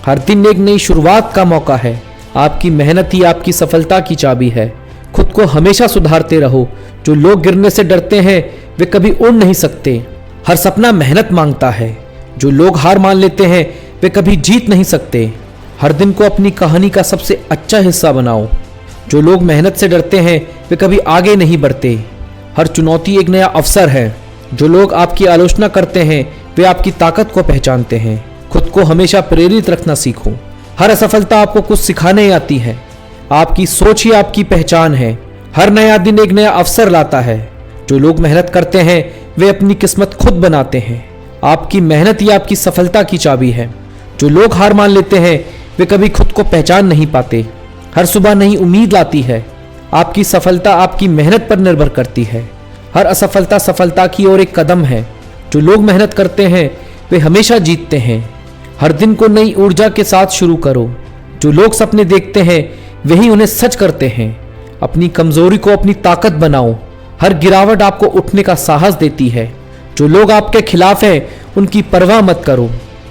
हर दिन एक नई शुरुआत का मौका है। आपकी मेहनत ही आपकी सफलता की चाबी है। खुद को हमेशा सुधारते रहो। जो लोग गिरने से डरते हैं वे कभी उड़ नहीं सकते। हर सपना मेहनत मांगता है। जो लोग हार मान लेते हैं वे कभी जीत नहीं सकते। हर दिन को अपनी कहानी का सबसे अच्छा हिस्सा बनाओ। जो लोग मेहनत से डरते हैं वे कभी आगे नहीं बढ़ते। हर चुनौती एक नया अवसर है। जो लोग आपकी आलोचना करते हैं वे आपकी ताकत को पहचानते हैं। खुद को हमेशा प्रेरित रखना सीखो। हर असफलता आपको कुछ सिखाने आती है। आपकी सोच ही आपकी पहचान है। हर नया दिन एक नया अवसर लाता है। जो लोग मेहनत करते हैं वे अपनी किस्मत खुद बनाते हैं। आपकी मेहनत ही आपकी सफलता की चाबी है। जो लोग हार मान लेते हैं वे कभी खुद को पहचान नहीं पाते। हर सुबह नई उम्मीद लाती है। आपकी सफलता आपकी मेहनत पर निर्भर करती है। हर असफलता सफलता की ओर एक कदम है। जो लोग मेहनत करते हैं वे हमेशा जीतते हैं। हर दिन को नई ऊर्जा के साथ शुरू करो। जो लोग सपने देखते हैं वही उन्हें सच करते हैं। अपनी कमजोरी को अपनी ताकत बनाओ। हर गिरावट आपको उठने का साहस देती है। जो लोग आपके खिलाफ हैं उनकी परवाह मत करो।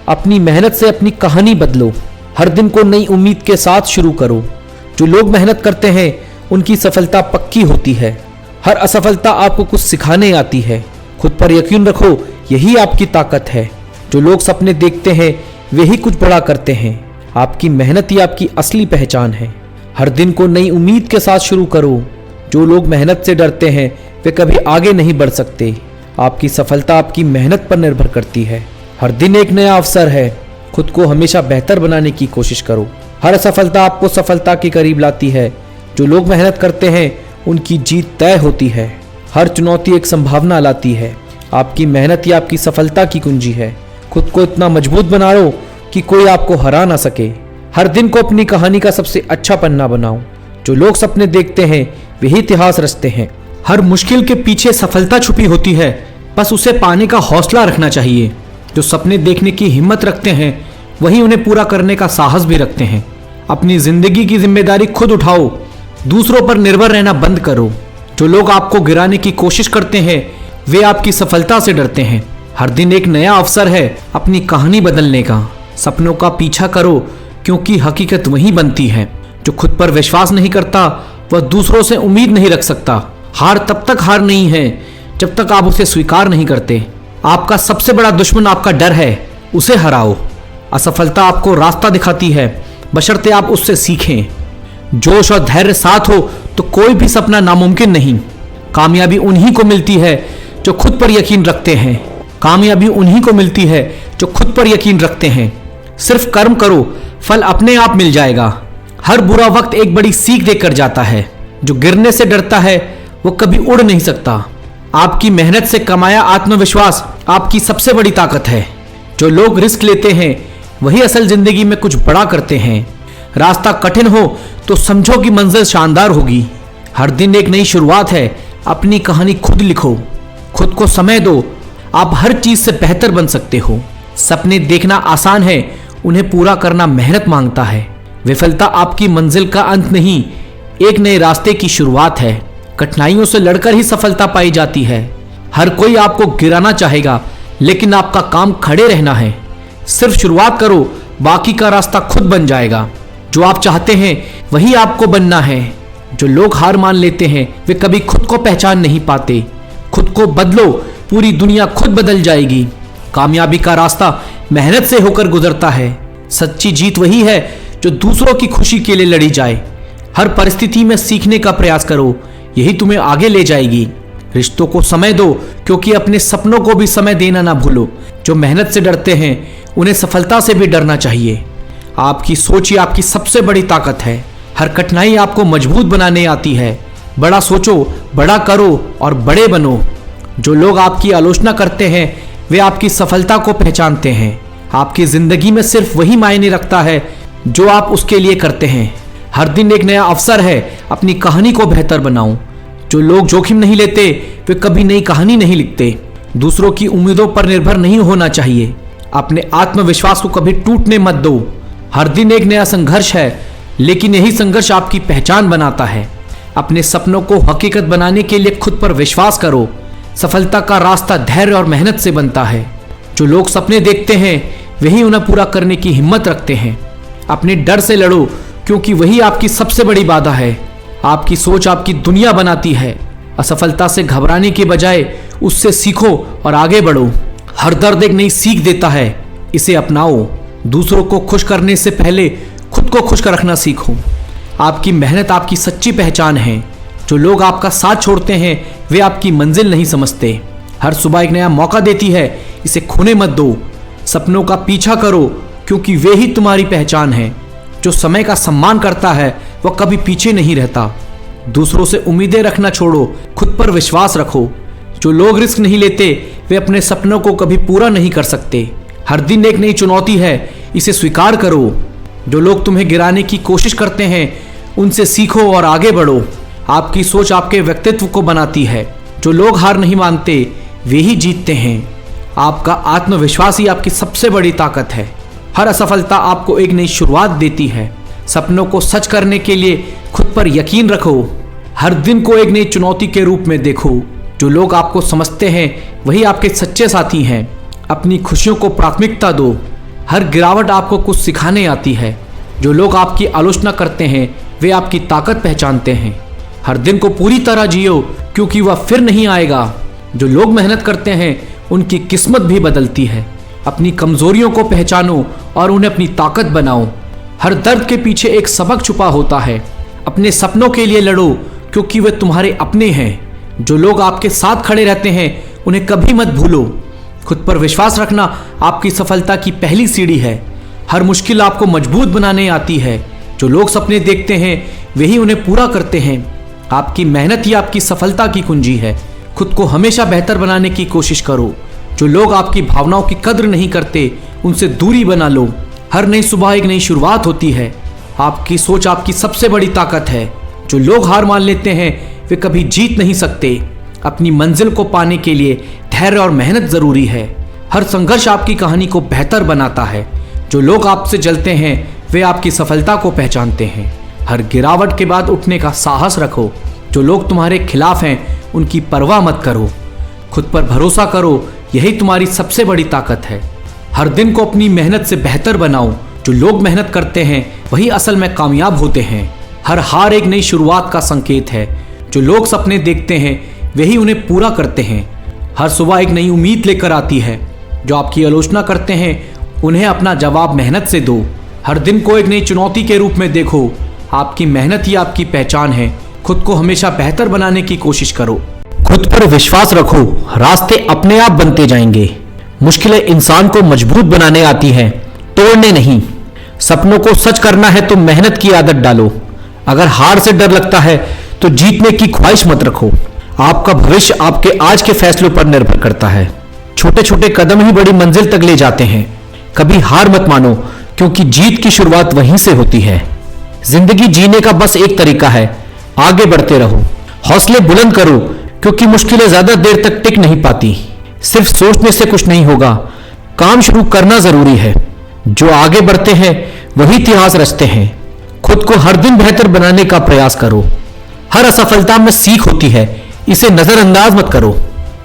अपनी मेहनत से अपनी कहानी बदलो। हर दिन को नई उम्मीद के साथ शुरू करो। जो लोग मेहनत करते हैं उनकी सफलता पक्की होती है। हर असफलता आपको कुछ सिखाने आती है। खुद पर यकीन रखो, यही आपकी ताकत है। जो लोग सपने देखते हैं वे ही कुछ बड़ा करते हैं। आपकी मेहनत ही आपकी असली पहचान है। हर दिन को नई उम्मीद के साथ शुरू करो। जो लोग मेहनत से डरते हैं वे कभी आगे नहीं बढ़ सकते। आपकी सफलता आपकी मेहनत पर निर्भर करती है। हर दिन एक नया अवसर है। खुद को हमेशा बेहतर बनाने की कोशिश करो। हर असफलता आपको सफलता के करीब लाती है। जो लोग मेहनत करते हैं उनकी जीत तय होती है। हर चुनौती एक संभावना लाती है। आपकी मेहनत ही आपकी सफलता की कुंजी है। खुद को इतना मजबूत बना लो कि कोई आपको हरा ना सके। हर दिन को अपनी कहानी का सबसे अच्छा पन्ना बनाओ। जो लोग सपने देखते हैं वही इतिहास रचते हैं। हर मुश्किल के पीछे सफलता छुपी होती है, बस उसे पाने का हौसला रखना चाहिए। जो सपने देखने की हिम्मत रखते हैं वही उन्हें पूरा करने का साहस भी रखते हैं। अपनी जिंदगी की जिम्मेदारी खुद उठाओ। दूसरों पर निर्भर रहना बंद करो। जो लोग आपको गिराने की कोशिश करते हैं वे आपकी सफलता से डरते हैं। हर दिन एक नया अवसर है अपनी कहानी बदलने का। सपनों का पीछा करो क्योंकि हकीकत वही बनती है। जो खुद पर विश्वास नहीं करता वह दूसरों से उम्मीद नहीं रख सकता। हार तब तक हार नहीं है जब तक आप उसे स्वीकार नहीं करते। आपका सबसे बड़ा दुश्मन आपका डर है, उसे हराओ। असफलता आपको रास्ता दिखाती है, बशर्ते आप उससे सीखें। जोश और धैर्य साथ हो तो कोई भी सपना नामुमकिन नहीं। कामयाबी उन्हीं को मिलती है जो खुद पर यकीन रखते हैं। कामयाबी उन्हीं को मिलती है जो खुद पर यकीन रखते हैं। सिर्फ कर्म करो, फल अपने आप मिल जाएगा। हर बुरा वक्त एक बड़ी सीख देकर जाता है। जो गिरने से डरता है वो कभी उड़ नहीं सकता। आपकी मेहनत से कमाया आत्मविश्वास आपकी सबसे बड़ी ताकत है। जो लोग रिस्क लेते हैं वही असल जिंदगी में कुछ बड़ा करते हैं। रास्ता कठिन हो तो समझो कि मंजिल शानदार होगी। हर दिन एक नई शुरुआत है। अपनी कहानी खुद लिखो। खुद को समय दो। आप हर चीज से बेहतर बन सकते हो। सपने देखना आसान है, उन्हें पूरा करना मेहनत मांगता है। विफलता आपकी मंजिल का अंत नहीं, एक नए रास्ते की शुरुआत है। कठिनाइयों से लड़कर ही सफलता पाई जाती है। हर कोई आपको गिराना चाहेगा, लेकिन आपका काम खड़े रहना है। सिर्फ शुरुआत करो, बाकी का रास्ता खुद बन जाएगा। जो आप चाहते हैं वही आपको बनना है। जो लोग हार मान लेते हैं वे कभी खुद को पहचान नहीं पाते। खुद को बदलो, पूरी दुनिया खुद बदल जाएगी। कामयाबी का रास्ता मेहनत से होकर गुजरता है। सच्ची जीत वही है जो दूसरों की खुशी के लिए लड़ी जाए। हर परिस्थिति में सीखने का प्रयास करो, यही तुम्हें आगे ले जाएगी। रिश्तों को समय दो, क्योंकि अपने सपनों को भी समय देना ना भूलो। जो मेहनत से डरते हैं उन्हें सफलता से भी डरना चाहिए। आपकी सोच ही आपकी सबसे बड़ी ताकत है। हर कठिनाई आपको मजबूत बनाने आती है। बड़ा सोचो, बड़ा करो और बड़े बनो। जो लोग आपकी आलोचना करते हैं वे आपकी सफलता को पहचानते हैं। आपकी जिंदगी में सिर्फ वही मायने रखता है जो आप उसके लिए करते हैं। हर दिन एक नया अवसर है, अपनी कहानी को बेहतर बनाओ। जो लोग जोखिम नहीं लेते वे कभी नई कहानी नहीं लिखते। दूसरों की उम्मीदों पर निर्भर नहीं होना चाहिए। अपने आत्मविश्वास को कभी टूटने मत दो। हर दिन एक नया संघर्ष है, लेकिन यही संघर्ष आपकी पहचान बनाता है। अपने सपनों को हकीकत बनाने के लिए खुद पर विश्वास करो। सफलता का रास्ता धैर्य और मेहनत से बनता है। जो लोग सपने देखते हैं वही उन्हें पूरा करने की हिम्मत रखते हैं। अपने डर से लड़ो, क्योंकि वही आपकी सबसे बड़ी बाधा है। आपकी सोच आपकी दुनिया बनाती है। असफलता से घबराने के बजाय उससे सीखो और आगे बढ़ो। हर दर्द एक नई सीख देता है, इसे अपनाओ। दूसरों को खुश करने से पहले खुद को खुश रखना सीखो। आपकी मेहनत आपकी सच्ची पहचान है। जो लोग आपका साथ छोड़ते हैं वे आपकी मंजिल नहीं समझते। हर सुबह एक नया मौका देती है, इसे खोने मत दो। सपनों का पीछा करो, क्योंकि वे ही तुम्हारी पहचान है। जो समय का सम्मान करता है वह कभी पीछे नहीं रहता। दूसरों से उम्मीदें रखना छोड़ो, खुद पर विश्वास रखो। जो लोग रिस्क नहीं लेते वे अपने सपनों को कभी पूरा नहीं कर सकते। हर दिन एक नई चुनौती है, इसे स्वीकार करो। जो लोग तुम्हें गिराने की कोशिश करते हैं उनसे सीखो और आगे बढ़ो। आपकी सोच आपके व्यक्तित्व को बनाती है। जो लोग हार नहीं मानते वे ही जीतते हैं। आपका आत्मविश्वास ही आपकी सबसे बड़ी ताकत है। हर असफलता आपको एक नई शुरुआत देती है। सपनों को सच करने के लिए खुद पर यकीन रखो। हर दिन को एक नई चुनौती के रूप में देखो। जो लोग आपको समझते हैं वही आपके सच्चे साथी हैं। अपनी खुशियों को प्राथमिकता दो। हर गिरावट आपको कुछ सिखाने आती है। जो लोग आपकी आलोचना करते हैं वे आपकी ताकत पहचानते हैं। हर दिन को पूरी तरह जियो, क्योंकि वह फिर नहीं आएगा। जो लोग मेहनत करते हैं उनकी किस्मत भी बदलती है। अपनी कमजोरियों को पहचानो और उन्हें अपनी ताकत बनाओ। हर दर्द के पीछे एक सबक छुपा होता है। अपने सपनों के लिए लड़ो, क्योंकि वे तुम्हारे अपने हैं। जो लोग आपके साथ खड़े रहते हैं उन्हें कभी मत भूलो। खुद पर विश्वास रखना आपकी सफलता की पहली सीढ़ी है। हर मुश्किल आपको मजबूत बनाने आती है। जो लोग सपने देखते हैं वही उन्हें पूरा करते हैं। आपकी मेहनत ही आपकी सफलता की कुंजी है। खुद को हमेशा बेहतर बनाने की कोशिश करो। जो लोग आपकी भावनाओं की कद्र नहीं करते उनसे दूरी बना लो। हर नई सुबह एक नई शुरुआत होती है। आपकी सोच आपकी सबसे बड़ी ताकत है। जो लोग हार मान लेते हैं वे कभी जीत नहीं सकते। अपनी मंजिल को पाने के लिए धैर्य और मेहनत जरूरी है। हर संघर्ष आपकी कहानी को बेहतर बनाता है। जो लोग आपसे जलते हैं वे आपकी सफलता को पहचानते हैं। हर गिरावट के बाद उठने का साहस रखो। जो लोग तुम्हारे खिलाफ हैं उनकी परवाह मत करो। खुद पर भरोसा करो, यही तुम्हारी सबसे बड़ी ताकत है। हर दिन को अपनी मेहनत से बेहतर बनाओ। जो लोग मेहनत करते हैं वही असल में कामयाब होते हैं। हर हार एक नई शुरुआत का संकेत है। जो लोग सपने देखते हैं वही उन्हें पूरा करते हैं। हर सुबह एक नई उम्मीद लेकर आती है। जो आपकी आलोचना करते हैं उन्हें अपना जवाब मेहनत से दो। हर दिन को एक नई चुनौती के रूप में देखो। आपकी मेहनत ही आपकी पहचान है। खुद को हमेशा बेहतर बनाने की कोशिश करो। खुद पर विश्वास रखो, रास्ते अपने आप बनते जाएंगे। मुश्किलें इंसान को मजबूत बनाने आती हैं, तोड़ने नहीं। सपनों को सच करना है तो मेहनत की आदत डालो। अगर हार से डर लगता है तो जीतने की ख्वाहिश मत रखो। आपका भविष्य आपके आज के फैसलों पर निर्भर करता है। छोटे छोटे कदम ही बड़ी मंजिल तक ले जाते हैं। कभी हार मत मानो, क्योंकि जीत की शुरुआत वहीं से होती है। जिंदगी जीने का बस एक तरीका है, आगे बढ़ते रहो। हौसले बुलंद करो, क्योंकि मुश्किलें ज्यादा देर तक टिक नहीं पाती। सिर्फ सोचने से कुछ नहीं होगा, काम शुरू करना जरूरी है। जो आगे बढ़ते हैं वही इतिहास रचते हैं। खुद को हर दिन बेहतर बनाने का प्रयास करो। हर असफलता में सीख होती है, इसे नजरअंदाज मत करो।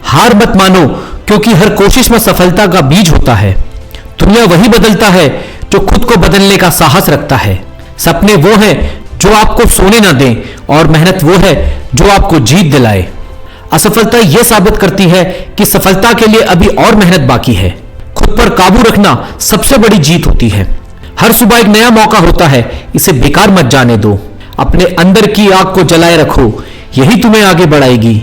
हार मत मानो, क्योंकि हर कोशिश में सफलता का बीज होता है। दुनिया वही बदलता है जो खुद को बदलने का साहस रखता है। सपने वो हैं जो आपको सोने ना दें, और मेहनत वो है जो आपको जीत दिलाए। असफलता यह साबित करती है कि सफलता के लिए अभी और मेहनत बाकी है। खुद पर काबू रखना सबसे बड़ी जीत होती है। हर सुबह एक नया मौका होता है, इसे बेकार मत जाने दो। अपने अंदर की आग को जलाए रखो, यही तुम्हें आगे बढ़ाएगी।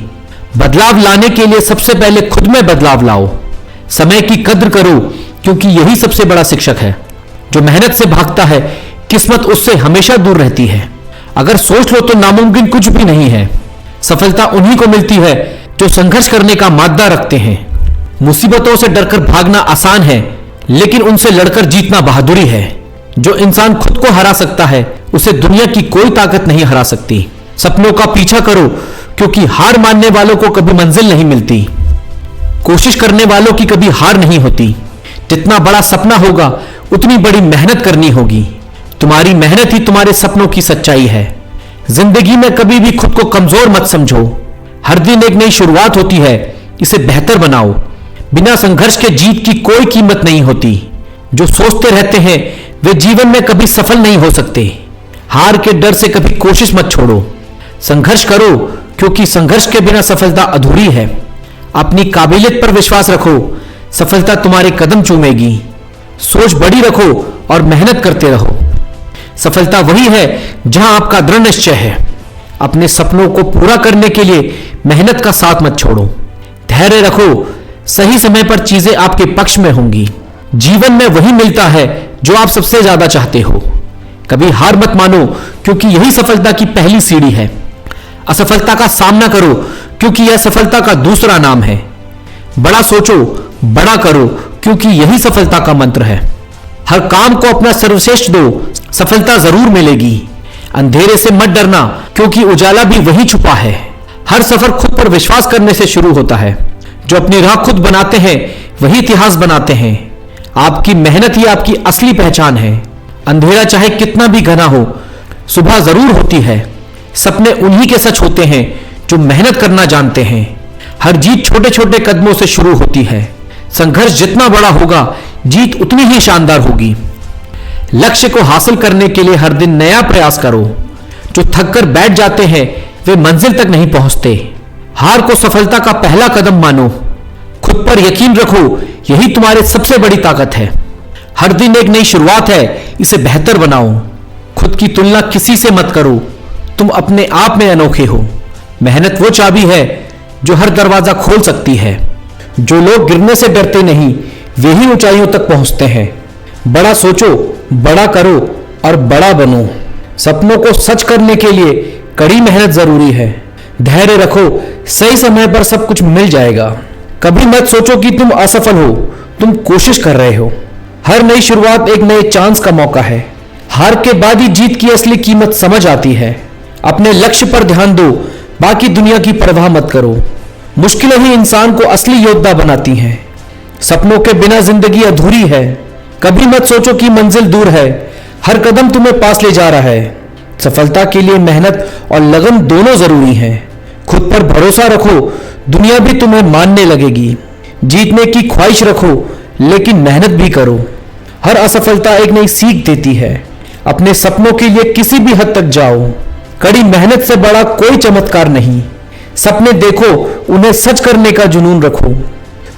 बदलाव लाने के लिए सबसे पहले खुद में बदलाव लाओ। समय की कद्र करो, क्योंकि यही सबसे बड़ा शिक्षक है। जो मेहनत से भागता है किस्मत उससे हमेशा दूर रहती है। अगर सोच लो तो नामुमकिन कुछ भी नहीं है। सफलता उन्हीं को मिलती है जो संघर्ष करने का मादा रखते हैं। मुसीबतों से डरकर भागना आसान है, लेकिन उनसे लड़कर जीतना बहादुरी है। जो इंसान खुद को हरा सकता है उसे दुनिया की कोई ताकत नहीं हरा सकती। सपनों का पीछा करो, क्योंकि हार मानने वालों को कभी मंजिल नहीं मिलती। कोशिश करने वालों की कभी हार नहीं होती। जितना बड़ा सपना होगा उतनी बड़ी मेहनत करनी होगी। तुम्हारी मेहनत ही तुम्हारे सपनों की सच्चाई है। जिंदगी में कभी भी खुद को कमजोर मत समझो। हर दिन एक नई शुरुआत होती है, इसे बेहतर बनाओ। बिना संघर्ष के जीत की कोई कीमत नहीं होती। जो सोचते रहते हैं वे जीवन में कभी सफल नहीं हो सकते। हार के डर से कभी कोशिश मत छोड़ो। संघर्ष करो, क्योंकि संघर्ष के बिना सफलता अधूरी है। अपनी काबिलियत पर विश्वास रखो, सफलता तुम्हारे कदम चूमेगी। सोच बड़ी रखो और मेहनत करते रहो। सफलता वही है जहां आपका दृढ़ निश्चय है। अपने सपनों को पूरा करने के लिए मेहनत का साथ मत छोड़ो। धैर्य रखो, सही समय पर चीजें आपके पक्ष में होंगी। जीवन में वही मिलता है जो आप सबसे ज्यादा चाहते हो। कभी हार मत मानो, क्योंकि यही सफलता की पहली सीढ़ी है। असफलता का सामना करो, क्योंकि यह सफलता का दूसरा नाम है। बड़ा सोचो, बड़ा करो, क्योंकि यही सफलता का मंत्र है। हर काम को अपना सर्वश्रेष्ठ दो, सफलता जरूर मिलेगी। अंधेरे से मत डरना, क्योंकि उजाला भी वही छुपा है। हर सफर खुद पर विश्वास करने से शुरू होता है। जो अपनी राह खुद बनाते हैं वही इतिहास बनाते हैं। आपकी मेहनत ही आपकी असली पहचान है। अंधेरा चाहे कितना भी घना हो, सुबह जरूर होती है। सपने उन्हीं के सच होते हैं जो मेहनत करना जानते हैं। हर जीत छोटे छोटे कदमों से शुरू होती है। संघर्ष जितना बड़ा होगा, जीत उतनी ही शानदार होगी। लक्ष्य को हासिल करने के लिए हर दिन नया प्रयास करो। जो थक कर बैठ जाते हैं वे मंजिल तक नहीं पहुंचते। हार को सफलता का पहला कदम मानो। खुद पर यकीन रखो, यही तुम्हारी सबसे बड़ी ताकत है। हर दिन एक नई शुरुआत है, इसे बेहतर बनाओ। खुद की तुलना किसी से मत करो, तुम अपने आप में अनोखे हो। मेहनत वो चाबी है जो हर दरवाजा खोल सकती है। जो लोग गिरने से डरते नहीं, वे ही ऊंचाइयों तक पहुंचते हैं। बड़ा सोचो, बड़ा करो और बड़ा बनो। सपनों को सच करने के लिए कड़ी मेहनत जरूरी है। धैर्य रखो, सही समय पर सब कुछ मिल जाएगा। कभी मत सोचो कि तुम असफल हो, तुम कोशिश कर रहे हो। हर नई शुरुआत एक नए चांस का मौका है। हार के बाद ही जीत की असली कीमत समझ आती है। अपने लक्ष्य पर ध्यान दो, बाकी दुनिया की परवाह मत करो। मुश्किलें ही इंसान को असली योद्धा बनाती हैं। सपनों के बिना जिंदगी अधूरी है। कभी मत सोचो कि मंजिल दूर है, हर कदम तुम्हें पास ले जा रहा है। सफलता के लिए मेहनत और लगन दोनों जरूरी हैं। खुद पर भरोसा रखो, दुनिया भी तुम्हें मानने लगेगी। जीतने की ख्वाहिश रखो, लेकिन मेहनत भी करो। हर असफलता एक नई सीख देती है। अपने सपनों के लिए किसी भी हद तक जाओ। कड़ी मेहनत से बड़ा कोई चमत्कार नहीं। सपने देखो, उन्हें सच करने का जुनून रखो।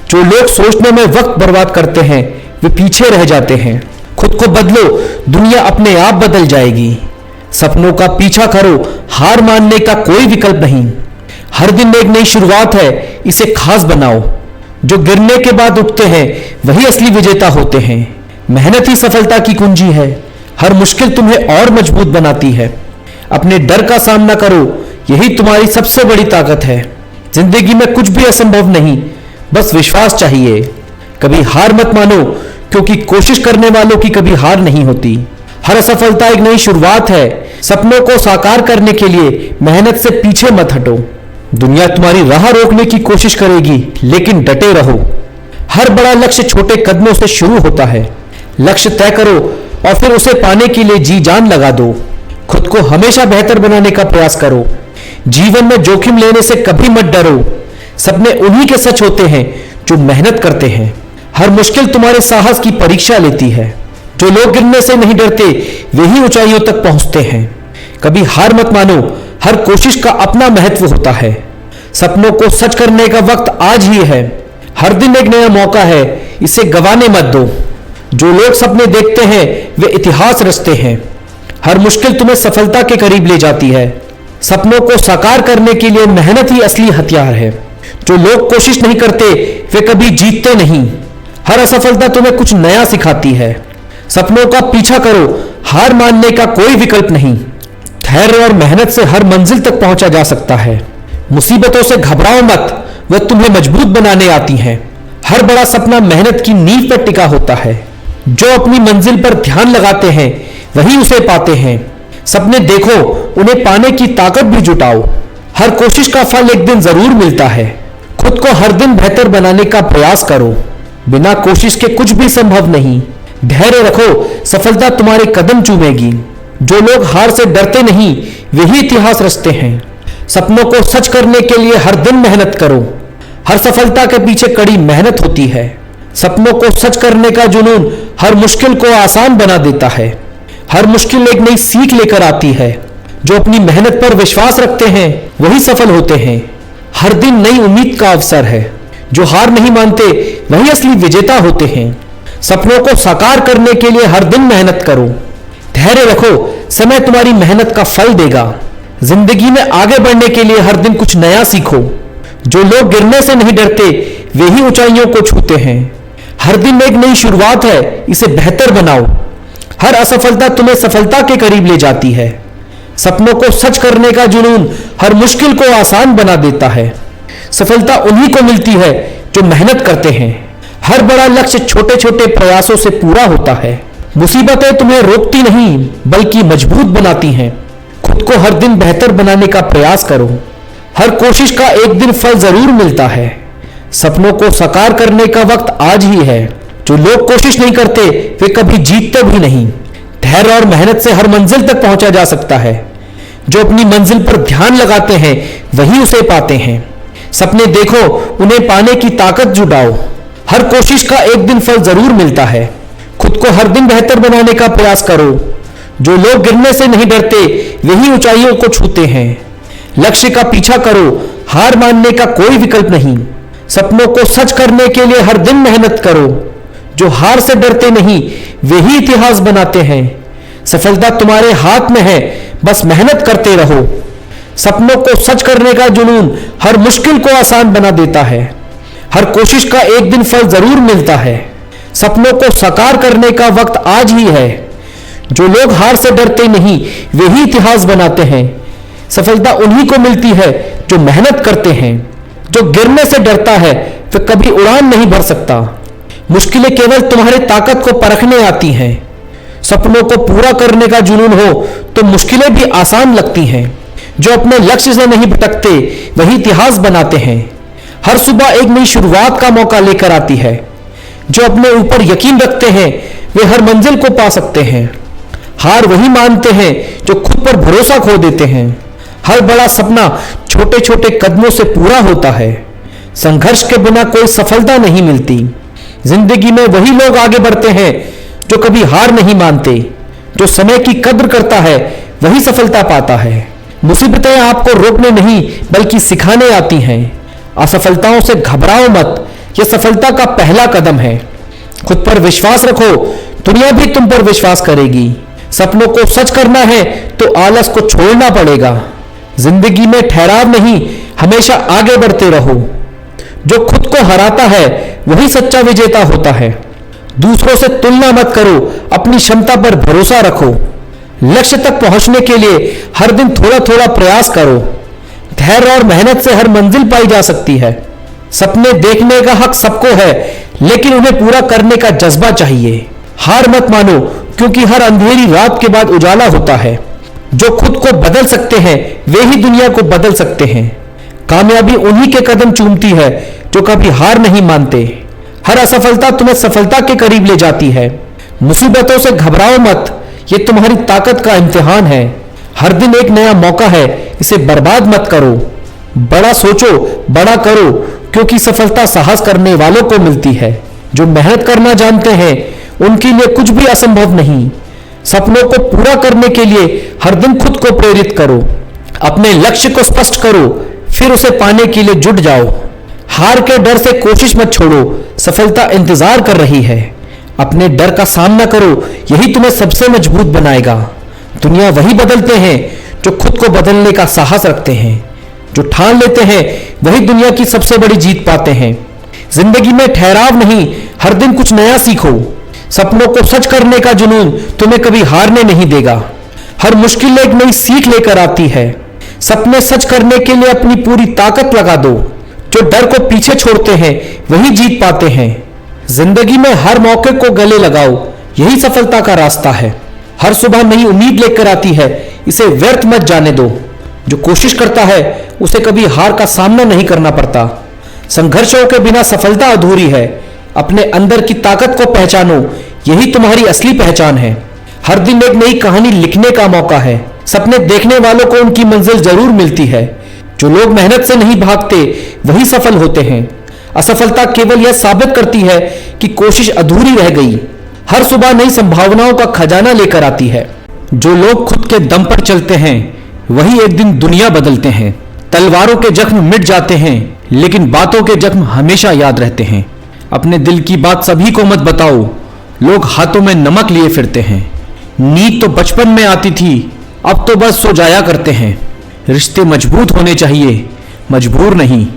जो लोग सोचने में वक्त बर्बाद करते हैं वे पीछे रह जाते हैं। खुद को बदलो, दुनिया अपने आप बदल जाएगी। सपनों का पीछा करो, हार मानने का कोई विकल्प नहीं। हर दिन एक नई शुरुआत है, इसे खास बनाओ। जो गिरने के बाद उठते हैं वही असली विजेता होते हैं। मेहनत ही सफलता की कुंजी है। हर मुश्किल तुम्हें और मजबूत बनाती है। अपने डर का सामना करो, यही तुम्हारी सबसे बड़ी ताकत है। जिंदगी में कुछ भी असंभव नहीं, बस विश्वास चाहिए। कभी हार मत मानो, क्योंकि कोशिश करने वालों की कभी हार नहीं होती। हर असफलता एक नई शुरुआत है। सपनों को साकार करने के लिए मेहनत से पीछे मत हटो। दुनिया तुम्हारी राह रोकने की कोशिश करेगी, लेकिन डटे रहो। हर बड़ा लक्ष्य छोटे कदमों से शुरू होता है। लक्ष्य तय करो और फिर उसे पाने के लिए जी जान लगा दो। खुद को हमेशा बेहतर बनाने का प्रयास करो। जीवन में जोखिम लेने से कभी मत डरो। सपने उन्हीं के सच होते हैं जो मेहनत करते हैं। हर मुश्किल तुम्हारे साहस की परीक्षा लेती है। जो लोग गिरने से नहीं डरते वे ही ऊंचाइयों तक पहुंचते हैं। कभी हार मत मानो, हर कोशिश का अपना महत्व होता है। सपनों को सच करने का वक्त आज ही है। हर दिन एक नया मौका है, इसे गंवाने मत दो। जो लोग सपने देखते हैं वे इतिहास रचते हैं। हर मुश्किल तुम्हें सफलता के करीब ले जाती है। सपनों को साकार करने के लिए मेहनत ही असली हथियार है। जो लोग कोशिश नहीं करते वे कभी जीतते नहीं। हर असफलता तुम्हें कुछ नया सिखाती है। सपनों का पीछा करो, हार मानने का कोई विकल्प नहीं। धैर्य और मेहनत से हर मंजिल तक पहुंचा जा सकता है। मुसीबतों से घबराओ मत, वे तुम्हें मजबूत बनाने आती हैं। हर बड़ा सपना मेहनत की नींव पर टिका होता है। जो अपनी मंजिल पर ध्यान लगाते हैं वही उसे पाते हैं। सपने देखो, उन्हें पाने की ताकत भी जुटाओ। हर कोशिश का फल एक दिन जरूर मिलता है। खुद को हर दिन बेहतर बनाने का प्रयास करो। बिना कोशिश के कुछ भी संभव नहीं। धैर्य रखो, सफलता तुम्हारे कदम चूमेगी। जो लोग हार से डरते नहीं, वही इतिहास रचते हैं। सपनों को सच करने के लिए हर दिन मेहनत करो। हर सफलता के पीछे कड़ी मेहनत होती है। सपनों को सच करने का जुनून हर मुश्किल को आसान बना देता है। हर मुश्किल एक नई सीख लेकर आती है। जो अपनी मेहनत पर विश्वास रखते हैं वही सफल होते हैं। हर दिन नई उम्मीद का अवसर है। जो हार नहीं मानते वही असली विजेता होते हैं। सपनों को साकार करने के लिए हर दिन मेहनत करो। धैर्य रखो, समय तुम्हारी मेहनत का फल देगा। जिंदगी में आगे बढ़ने के लिए हर दिन कुछ नया सीखो। जो लोग गिरने से नहीं डरते वे ही ऊंचाइयों को छूते हैं। हर दिन एक नई शुरुआत है, इसे बेहतर बनाओ। हर असफलता तुम्हें सफलता के करीब ले जाती है। सपनों को सच करने का जुनून हर मुश्किल को आसान बना देता है। सफलता उन्हीं को मिलती है जो मेहनत करते हैं। हर बड़ा लक्ष्य छोटे छोटे प्रयासों से पूरा होता है। मुसीबतें तुम्हें रोकती नहीं बल्कि मजबूत बनाती हैं। खुद को हर दिन बेहतर बनाने का प्रयास करो। हर कोशिश का एक दिन फल जरूर मिलता है। सपनों को साकार करने का वक्त आज ही है। जो लोग कोशिश नहीं करते वे कभी जीतते भी नहीं। धैर्य और मेहनत से हर मंजिल तक पहुंचा जा सकता है। जो अपनी मंजिल पर ध्यान लगाते हैं वही उसे पाते हैं। सपने देखो, उन्हें पाने की ताकत जुटाओ। हर कोशिश का एक दिन फल जरूर मिलता है। खुद को हर दिन बेहतर बनाने का प्रयास करो। जो लोग गिरने से नहीं डरते वही ऊंचाइयों को छूते हैं। लक्ष्य का पीछा करो, हार मानने का कोई विकल्प नहीं। सपनों को सच करने के लिए हर दिन मेहनत करो। जो हार से डरते नहीं वे ही इतिहास बनाते हैं। सफलता तुम्हारे हाथ में है, बस मेहनत करते रहो। सपनों को सच करने का जुनून हर मुश्किल को आसान बना देता है। हर कोशिश का एक दिन फल जरूर मिलता है। सपनों को साकार करने का वक्त आज ही है। जो लोग हार से डरते नहीं वे ही इतिहास बनाते हैं। सफलता उन्हीं को मिलती है जो मेहनत करते हैं। जो गिरने से डरता है वह कभी उड़ान नहीं भर सकता। मुश्किलें केवल तुम्हारी ताकत को परखने आती हैं। सपनों को पूरा करने का जुनून हो तो मुश्किलें भी आसान लगती हैं। जो अपने लक्ष्य से नहीं भटकते वही इतिहास बनाते हैं। हर सुबह एक नई शुरुआत का मौका लेकर आती है। जो अपने ऊपर यकीन रखते हैं वे हर मंजिल को पा सकते हैं। हार वही मानते हैं जो खुद पर भरोसा खो देते हैं। हर बड़ा सपना छोटे छोटे कदमों से पूरा होता है। संघर्ष के बिना कोई सफलता नहीं मिलती। जिंदगी में वही लोग आगे बढ़ते हैं जो कभी हार नहीं मानते। जो समय की कद्र करता है वही सफलता पाता है। मुसीबतें आपको रोकने नहीं बल्कि सिखाने आती हैं। असफलताओं से घबराओ मत, यह सफलता का पहला कदम है। खुद पर विश्वास रखो, दुनिया भी तुम पर विश्वास करेगी। सपनों को सच करना है तो आलस को छोड़ना पड़ेगा। जिंदगी में ठहराव नहीं, हमेशा आगे बढ़ते रहो। जो खुद को हराता है वही सच्चा विजेता होता है। दूसरों से तुलना मत करो, अपनी क्षमता पर भरोसा रखो। लक्ष्य तक पहुंचने के लिए हर दिन थोड़ा थोड़ा प्रयास करो। धैर्य और मेहनत से हर मंजिल पाई जा सकती है। सपने देखने का हक सबको है, लेकिन उन्हें पूरा करने का जज्बा चाहिए। हार मत मानो, क्योंकि हर अंधेरी रात के बाद उजाला होता है। जो खुद को बदल सकते हैं वे ही दुनिया को बदल सकते हैं। कामयाबी उन्हीं के कदम चूमती है जो कभी हार नहीं मानते। हर असफलता तुम्हें सफलता के करीब ले जाती है। मुसीबतों से घबराओ मत, ये तुम्हारी ताकत का इम्तिहान है। हर दिन एक नया मौका है, इसे बर्बाद मत करो। बड़ा सोचो, बड़ा करो, क्योंकि सफलता साहस करने वालों को मिलती है। जो मेहनत करना जानते हैं उनके लिए कुछ भी असंभव नहीं। सपनों को पूरा करने के लिए हर दिन खुद को प्रेरित करो। अपने लक्ष्य को स्पष्ट करो, फिर उसे पाने के लिए जुट जाओ। हार के डर से कोशिश मत छोड़ो, सफलता इंतजार कर रही है। अपने डर का सामना करो, यही तुम्हें सबसे मजबूत बनाएगा। दुनिया वही बदलते हैं जो खुद को बदलने का साहस रखते हैं। जो ठान लेते हैं वही दुनिया की सबसे बड़ी जीत पाते हैं। जिंदगी में ठहराव नहीं, हर दिन कुछ नया सीखो। सपनों को सच करने का जुनून तुम्हें कभी हारने नहीं देगा। हर मुश्किल एक नई सीख लेकर आती है। सपने सच करने के लिए अपनी पूरी ताकत लगा दो। जो डर को पीछे छोड़ते हैं वही जीत पाते हैं। जिंदगी में हर मौके को गले लगाओ, यही सफलता का रास्ता है। हर सुबह नई उम्मीद लेकर आती है, इसे व्यर्थ मत जाने दो। जो कोशिश करता है उसे कभी हार का सामना नहीं करना पड़ता। संघर्षों के बिना सफलता अधूरी है। अपने अंदर की ताकत को पहचानो, यही तुम्हारी असली पहचान है। हर दिन एक नई कहानी लिखने का मौका है। सपने देखने वालों को उनकी मंजिल जरूर मिलती है। जो लोग मेहनत से नहीं भागते वही सफल होते हैं। असफलता केवल यह साबित करती है कि कोशिश अधूरी रह गई। हर सुबह नई संभावनाओं का खजाना लेकर आती है। जो लोग खुद के दम पर चलते हैं वही एक दिन दुनिया बदलते हैं। तलवारों के जख्म मिट जाते हैं लेकिन बातों के जख्म हमेशा याद रहते हैं। अपने दिल की बात सभी को मत बताओ, लोग हाथों में नमक लिए फिरते हैं। नींद तो बचपन में आती थी, अब तो बस सो जाया करते हैं। रिश्ते मजबूत होने चाहिए, मजबूर नहीं।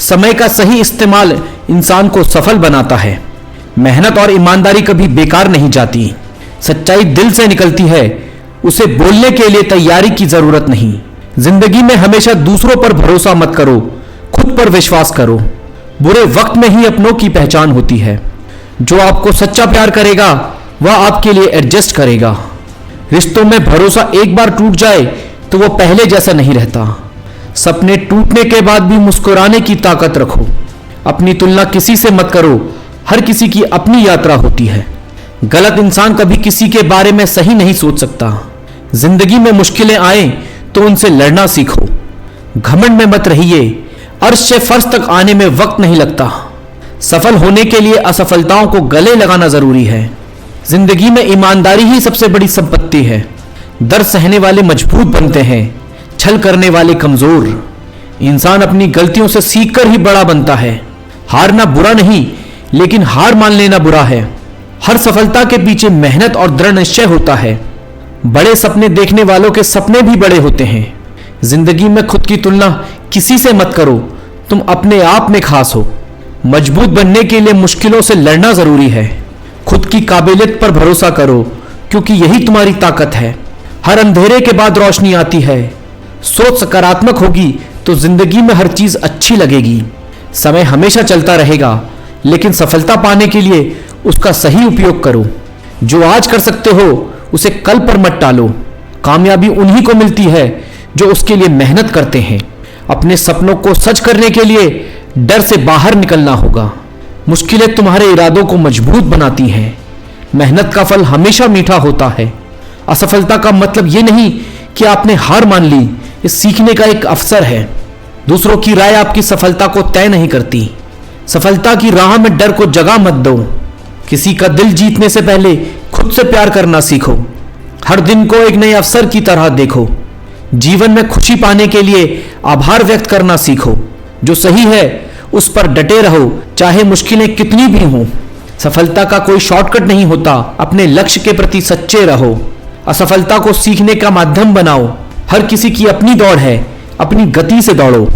समय का सही इस्तेमाल इंसान को सफल बनाता है। मेहनत और ईमानदारी कभी बेकार नहीं जाती। सच्चाई दिल से निकलती है, उसे बोलने के लिए तैयारी की जरूरत नहीं। जिंदगी में हमेशा दूसरों पर भरोसा मत करो, खुद पर विश्वास करो। बुरे वक्त में ही अपनों की पहचान होती है। जो आपको सच्चा प्यार करेगा वह आपके लिए एडजस्ट करेगा। रिश्तों में भरोसा एक बार टूट जाए तो वो पहले जैसा नहीं रहता। सपने टूटने के बाद भी मुस्कुराने की ताकत रखो। अपनी तुलना किसी से मत करो, हर किसी की अपनी यात्रा होती है। गलत इंसान कभी किसी के बारे में सही नहीं सोच सकता। जिंदगी में मुश्किलें आए तो उनसे लड़ना सीखो। घमंड में मत रहिए, अर्श से फर्श तक आने में वक्त नहीं लगता। सफल होने के लिए असफलताओं को गले लगाना जरूरी है। जिंदगी में ईमानदारी ही सबसे बड़ी संपत्ति है। दर्द सहने वाले मजबूत बनते हैं, छल करने वाले कमजोर। इंसान अपनी गलतियों से सीखकर ही बड़ा बनता है। हारना बुरा नहीं, लेकिन हार मान लेना बुरा है। हर सफलता के पीछे मेहनत और दृढ़ निश्चय होता है। बड़े सपने देखने वालों के सपने भी बड़े होते हैं। जिंदगी में खुद की तुलना किसी से मत करो, तुम अपने आप में खास हो। मजबूत बनने के लिए मुश्किलों से लड़ना जरूरी है। खुद की काबिलियत पर भरोसा करो, क्योंकि यही तुम्हारी ताकत है। हर अंधेरे के बाद रोशनी आती है। सोच सकारात्मक होगी तो जिंदगी में हर चीज अच्छी लगेगी। समय हमेशा चलता रहेगा, लेकिन सफलता पाने के लिए उसका सही उपयोग करो। जो आज कर सकते हो उसे कल पर मत टालो। कामयाबी उन्हीं को मिलती है जो उसके लिए मेहनत करते हैं। अपने सपनों को सच करने के लिए डर से बाहर निकलना होगा। मुश्किलें तुम्हारे इरादों को मजबूत बनाती हैं। मेहनत का फल हमेशा मीठा होता है। असफलता का मतलब ये नहीं कि आपने हार मान ली, ये सीखने का एक अवसर है। दूसरों की राय आपकी सफलता को तय नहीं करती। सफलता की राह में डर को जगह मत दो। किसी का दिल जीतने से पहले खुद से प्यार करना सीखो। हर दिन को एक नए अवसर की तरह देखो। जीवन में खुशी पाने के लिए आभार व्यक्त करना सीखो। जो सही है उस पर डटे रहो, चाहे मुश्किलें कितनी भी हों। सफलता का कोई शॉर्टकट नहीं होता। अपने लक्ष्य के प्रति सच्चे रहो। असफलता को सीखने का माध्यम बनाओ। हर किसी की अपनी दौड़ है, अपनी गति से दौड़ो।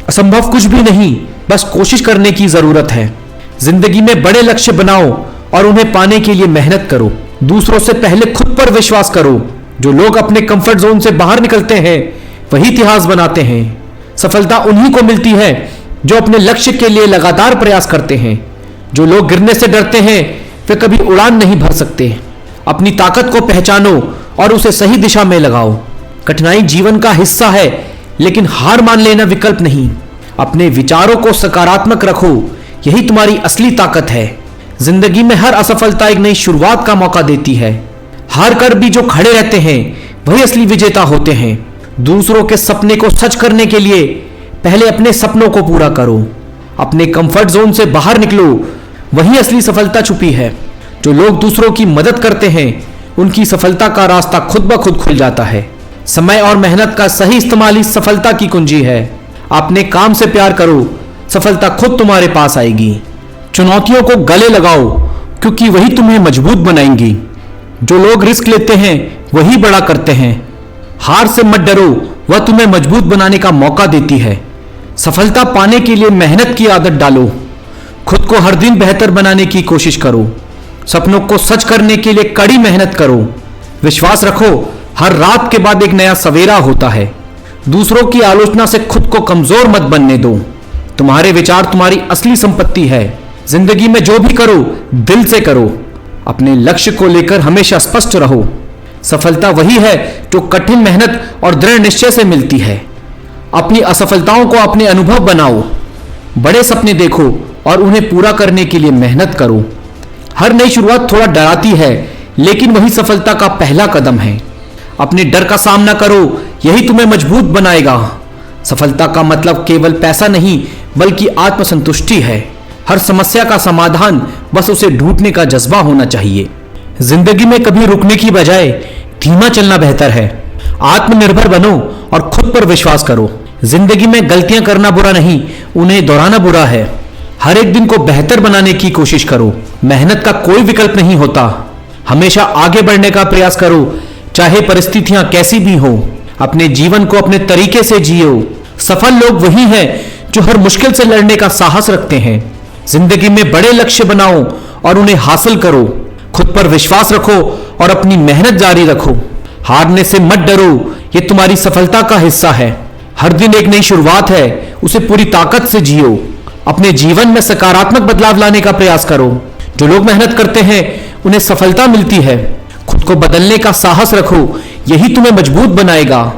असंभव कुछ भी नहीं, बस कोशिश करने की जरूरत है। जिंदगी में बड़े लक्ष्य बनाओ और उन्हें पाने के लिए मेहनत करो। दूसरों से पहले खुद पर विश्वास करो। जो लोग अपने कंफर्ट जोन से बाहर निकलते हैं वही इतिहास बनाते हैं। सफलता उन्हीं को मिलती है जो अपने लक्ष्य के लिए लगातार प्रयास करते हैं। जो लोग गिरने से डरते हैं वे कभी उड़ान नहीं भर सकते। अपनी ताकत को पहचानो और उसे सही दिशा में लगाओ। कठिनाई जीवन का हिस्सा है, लेकिन हार मान लेना विकल्प नहीं। अपने विचारों को सकारात्मक रखो, यही तुम्हारी असली ताकत है। जिंदगी में हर असफलता एक नई शुरुआत का मौका देती है। हार कर भी जो खड़े रहते हैं वही असली विजेता होते हैं। दूसरों के सपने को सच करने के लिए पहले अपने सपनों को पूरा करो। अपने कंफर्ट जोन से बाहर निकलो, वही असली सफलता छुपी है। जो लोग दूसरों की मदद करते हैं उनकी सफलता का रास्ता खुद ब खुद खुल जाता है। समय और मेहनत का सही इस्तेमाल ही सफलता की कुंजी है। अपने काम से प्यार करो, सफलता खुद तुम्हारे पास आएगी। चुनौतियों को गले लगाओ, क्योंकि वही तुम्हें मजबूत बनाएंगी। जो लोग रिस्क लेते हैं वही बड़ा करते हैं। हार से मत डरो, वह तुम्हें मजबूत बनाने का मौका देती है। सफलता पाने के लिए मेहनत की आदत डालो। खुद को हर दिन बेहतर बनाने की कोशिश करो। सपनों को सच करने के लिए कड़ी मेहनत करो। विश्वास रखो, हर रात के बाद एक नया सवेरा होता है। दूसरों की आलोचना से खुद को कमजोर मत बनने दो। तुम्हारे विचार तुम्हारी असली संपत्ति है। जिंदगी में जो भी करो दिल से करो। अपने लक्ष्य को लेकर हमेशा स्पष्ट रहो। सफलता वही है जो कठिन मेहनत और दृढ़ निश्चय से मिलती है। अपनी असफलताओं को अपने अनुभव बनाओ। बड़े सपने देखो और उन्हें पूरा करने के लिए मेहनत करो। हर नई शुरुआत थोड़ा डराती है, लेकिन वही सफलता का पहला कदम है। अपने डर का सामना करो, यही तुम्हें मजबूत बनाएगा। सफलता का मतलब केवल पैसा नहीं, बल्कि आत्मसंतुष्टि है। हर समस्या का समाधान बस उसे ढूंढने का जज्बा होना चाहिए। जिंदगी में कभी रुकने की बजाय धीमा चलना बेहतर है। आत्मनिर्भर बनो और खुद पर विश्वास करो। जिंदगी में गलतियां करना बुरा नहीं, उन्हें दोहराना बुरा है। हर एक दिन को बेहतर बनाने की कोशिश करो। मेहनत का कोई विकल्प नहीं होता। हमेशा आगे बढ़ने का प्रयास करो, चाहे परिस्थितियां कैसी भी हो। अपने जीवन को अपने तरीके से जियो। सफल लोग वही हैं जो हर मुश्किल से लड़ने का साहस रखते हैं। जिंदगी में बड़े लक्ष्य बनाओ और उन्हें हासिल करो। खुद पर विश्वास रखो और अपनी मेहनत जारी रखो। हारने से मत डरो, ये तुम्हारी सफलता का हिस्सा है। हर दिन एक नई शुरुआत है, उसे पूरी ताकत से जियो। अपने जीवन में सकारात्मक बदलाव लाने का प्रयास करो। जो लोग मेहनत करते हैं उन्हें सफलता मिलती है। खुद को बदलने का साहस रखो, यही तुम्हें मजबूत बनाएगा।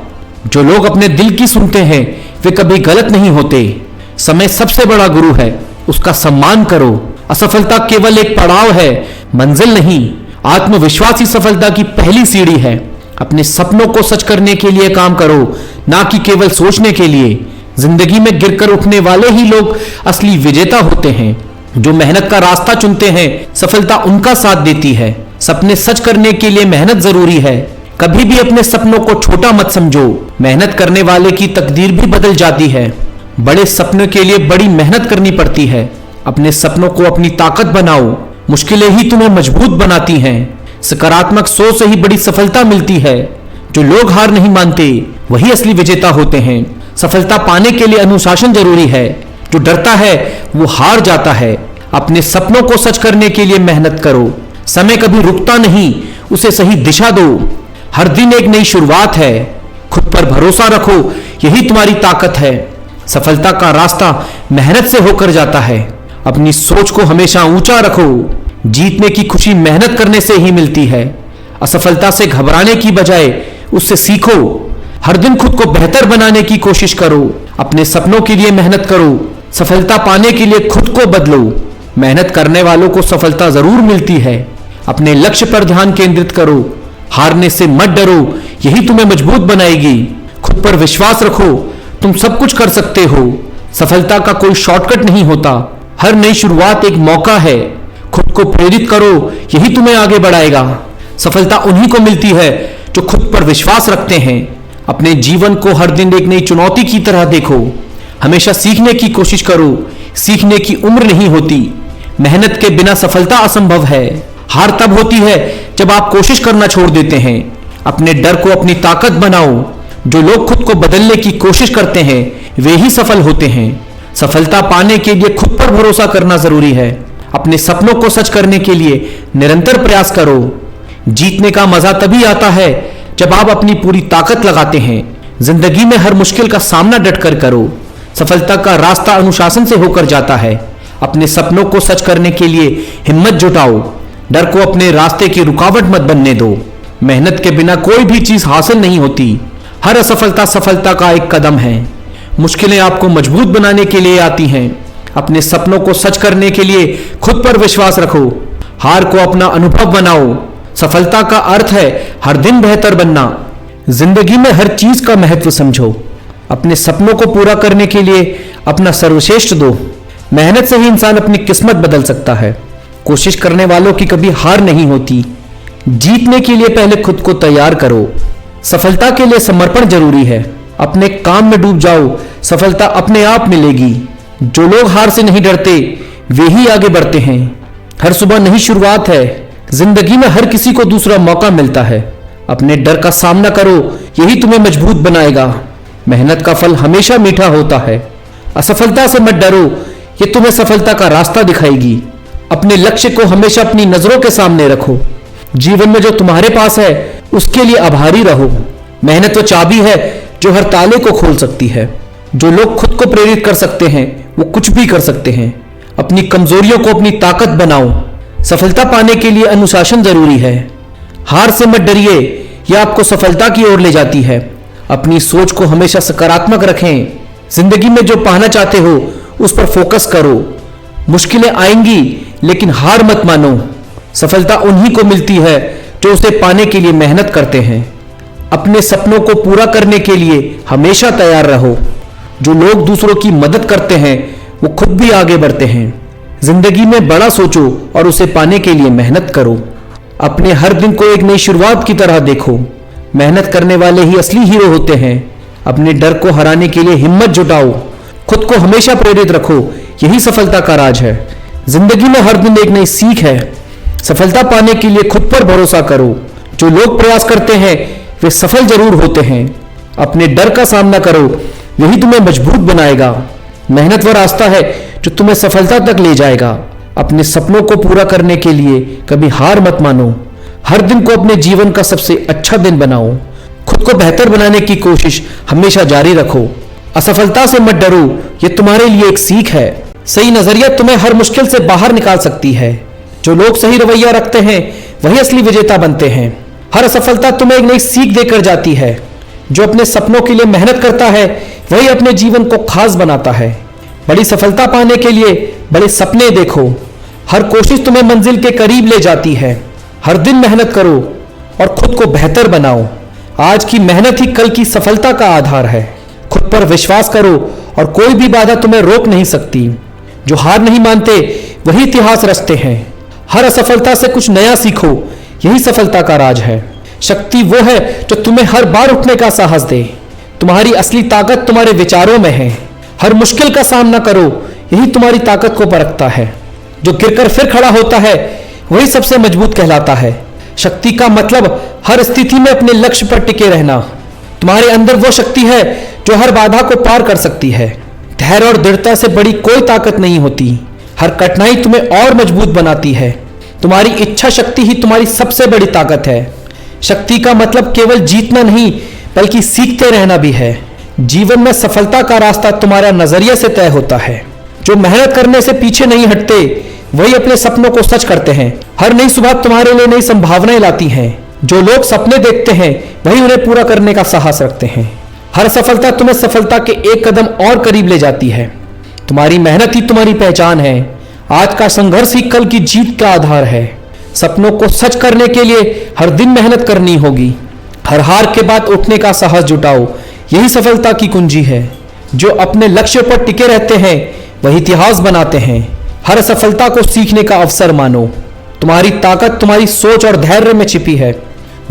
जो लोग अपने दिल की सुनते हैं वे कभी गलत नहीं होते। समय सबसे बड़ा गुरु है, उसका सम्मान करो। असफलता केवल एक पड़ाव है, मंजिल नहीं। आत्मविश्वास ही सफलता की पहली सीढ़ी है। अपने सपनों को सच करने के लिए काम करो, ना कि केवल सोचने के लिए। जिंदगी में गिरकर उठने वाले ही लोग असली विजेता होते हैं। जो मेहनत का रास्ता चुनते हैं, सफलता उनका साथ देती है। सपने सच करने के लिए मेहनत जरूरी है। कभी भी अपने सपनों को छोटा मत समझो। मेहनत करने वाले की तकदीर भी बदल जाती है। बड़े सपनों के लिए बड़ी मेहनत करनी पड़ती है। अपने सपनों को अपनी ताकत बनाओ। मुश्किलें ही तुम्हें मजबूत बनाती हैं। सकारात्मक सोच से ही बड़ी सफलता मिलती है। जो लोग हार नहीं मानते वही असली विजेता होते हैं। सफलता पाने के लिए अनुशासन जरूरी है। जो डरता है वो हार जाता है। अपने सपनों को सच करने के लिए मेहनत करो। समय कभी रुकता नहीं, उसे सही दिशा दो। हर दिन एक नई शुरुआत है। खुद पर भरोसा रखो, यही तुम्हारी ताकत है। सफलता का रास्ता मेहनत से होकर जाता है। अपनी सोच को हमेशा ऊंचा रखो। जीतने की खुशी मेहनत करने से ही मिलती है। असफलता से घबराने की बजाय उससे सीखो। हर दिन खुद को बेहतर बनाने की कोशिश करो। अपने सपनों के लिए मेहनत करो। सफलता पाने के लिए खुद को बदलो। मेहनत करने वालों को सफलता जरूर मिलती है। अपने लक्ष्य पर ध्यान केंद्रित करो। हारने से मत डरो, यही तुम्हें मजबूत बनाएगी। खुद पर विश्वास रखो, तुम सब कुछ कर सकते हो। सफलता का कोई शॉर्टकट नहीं होता। हर नई शुरुआत एक मौका है। खुद को प्रेरित करो, यही तुम्हें आगे बढ़ाएगा। सफलता उन्हीं को मिलती है जो खुद पर विश्वास रखते हैं। अपने जीवन को हर दिन एक नई चुनौती की तरह देखो। हमेशा सीखने की कोशिश करो। सीखने की उम्र नहीं होती। मेहनत के बिना सफलता असंभव है। हार तब होती है जब आप कोशिश करना छोड़ देते हैं। अपने डर को अपनी ताकत बनाओ। जो लोग खुद को बदलने की कोशिश करते हैं वे ही सफल होते हैं। सफलता पाने के लिए खुद पर भरोसा करना जरूरी है। अपने सपनों को सच करने के लिए निरंतर प्रयास करो। जीतने का मजा तभी आता है जब आप अपनी पूरी ताकत लगाते हैं। जिंदगी में हर मुश्किल का सामना डटकर करो। सफलता का रास्ता अनुशासन से होकर जाता है। अपने सपनों को सच करने के लिए हिम्मत जुटाओ। डर को अपने रास्ते की रुकावट मत बनने दो। मेहनत के बिना कोई भी चीज हासिल नहीं होती। हर असफलता सफलता का एक कदम है। मुश्किलें आपको मजबूत बनाने के लिए आती हैं। अपने सपनों को सच करने के लिए खुद पर विश्वास रखो। हार को अपना अनुभव बनाओ। सफलता का अर्थ है हर दिन बेहतर बनना। जिंदगी में हर चीज का महत्व समझो। अपने सपनों को पूरा करने के लिए अपना सर्वश्रेष्ठ दो। मेहनत से ही इंसान अपनी किस्मत बदल सकता है। कोशिश करने वालों की कभी हार नहीं होती। जीतने के लिए पहले खुद को तैयार करो। सफलता के लिए समर्पण जरूरी है। अपने काम में डूब जाओ, सफलता अपने आप मिलेगी। जो लोग हार से नहीं डरते वे ही आगे बढ़ते हैं। हर सुबह नई शुरुआत है। जिंदगी में हर किसी को दूसरा मौका मिलता है। अपने डर का सामना करो, यही तुम्हें मजबूत बनाएगा। मेहनत का फल हमेशा मीठा होता है। असफलता से मत डरो, ये तुम्हें सफलता का रास्ता दिखाएगी। अपने लक्ष्य को हमेशा अपनी नजरों के सामने रखो। जीवन में जो तुम्हारे पास है उसके लिए आभारी रहो। मेहनत वो चाबी है जो हर ताले को खोल सकती है। जो लोग खुद को प्रेरित कर सकते हैं वो कुछ भी कर सकते हैं। अपनी कमजोरियों को अपनी ताकत बनाओ। सफलता पाने के लिए अनुशासन जरूरी है। हार से मत डरिए, यह आपको सफलता की ओर ले जाती है। अपनी सोच को हमेशा सकारात्मक रखें। जिंदगी में जो पाना चाहते हो उस पर फोकस करो। मुश्किलें आएंगी लेकिन हार मत मानो। सफलता उन्हीं को मिलती है जो उसे पाने के लिए मेहनत करते हैं। अपने सपनों को पूरा करने के लिए हमेशा तैयार रहो। जो लोग दूसरों की मदद करते हैं वो खुद भी आगे बढ़ते हैं। जिंदगी में बड़ा सोचो और उसे पाने के लिए मेहनत करो। अपने हर दिन को एक नई शुरुआत की तरह देखो। मेहनत करने वाले ही असली हीरो होते हैं। अपने डर को हराने के लिए हिम्मत जुटाओ। खुद को हमेशा प्रेरित रखो, यही सफलता का राज है। जिंदगी में हर दिन एक नई सीख है। सफलता पाने के लिए खुद पर भरोसा करो। जो लोग प्रयास करते हैं वे सफल जरूर होते हैं। अपने डर का सामना करो, यही तुम्हें मजबूत बनाएगा। मेहनत वो रास्ता है जो तुम्हें सफलता तक ले जाएगा। अपने सपनों को पूरा करने के लिए कभी हार मत मानो। हर दिन को अपने जीवन का सबसे अच्छा दिन बनाओ। खुद को बेहतर बनाने की कोशिश हमेशा जारी रखो। असफलता से मत डरो, ये तुम्हारे लिए एक सीख है। सही नजरिया तुम्हें हर मुश्किल से बाहर निकाल सकती है। जो लोग सही रवैया रखते हैं वही असली विजेता बनते हैं। हर असफलता तुम्हें एक नई सीख देकर जाती है। जो अपने सपनों के लिए मेहनत करता है वही अपने जीवन को खास बनाता है। बड़ी सफलता पाने के लिए बड़े सपने देखो। हर कोशिश तुम्हें मंजिल के करीब ले जाती है। हर दिन मेहनत करो और खुद को बेहतर बनाओ। आज की मेहनत ही कल की सफलता का आधार है। खुद पर विश्वास करो और कोई भी बाधा तुम्हें रोक नहीं सकती। जो हार नहीं मानते वही इतिहास रचते हैं। हर असफलता से कुछ नया सीखो, यही सफलता का राज है। शक्ति वो है जो तुम्हें हर बार उठने का साहस दे। तुम्हारी असली ताकत तुम्हारे विचारों में है। हर मुश्किल का सामना करो, यही तुम्हारी ताकत को परखता है। जो गिरकर फिर खड़ा होता है वही सबसे मजबूत कहलाता है। शक्ति का मतलब हर स्थिति में अपने लक्ष्य पर टिके रहना। तुम्हारे अंदर वो शक्ति है जो हर बाधा को पार कर सकती है। धैर्य और दृढ़ता से बड़ी कोई ताकत नहीं होती। हर कठिनाई तुम्हें और मजबूत बनाती है। तुम्हारी इच्छा शक्ति ही तुम्हारी सबसे बड़ी ताकत है। शक्ति का मतलब केवल जीतना नहीं बल्कि सीखते रहना भी है। जीवन में सफलता का रास्ता तुम्हारा नजरिए से तय होता है। जो मेहनत करने से पीछे नहीं हटते वही अपने सपनों को सच करते हैं। हर नई सुबह तुम्हारे लिए नई संभावनाएं लाती हैं। जो लोग सपने देखते हैं वही उन्हें पूरा करने का साहस रखते हैं। हर सफलता तुम्हें सफलता के एक कदम और करीब ले जाती है। तुम्हारी मेहनत ही तुम्हारी पहचान है। आज का संघर्ष ही कल की जीत का आधार है। सपनों को सच करने के लिए हर दिन मेहनत करनी होगी। हर हार के बाद उठने का साहस जुटाओ, यही सफलता की कुंजी है। जो अपने लक्ष्य पर टिके रहते हैं वही इतिहास बनाते हैं। हर सफलता को सीखने का अवसर मानो। तुम्हारी ताकत तुम्हारी सोच और धैर्य में छिपी है।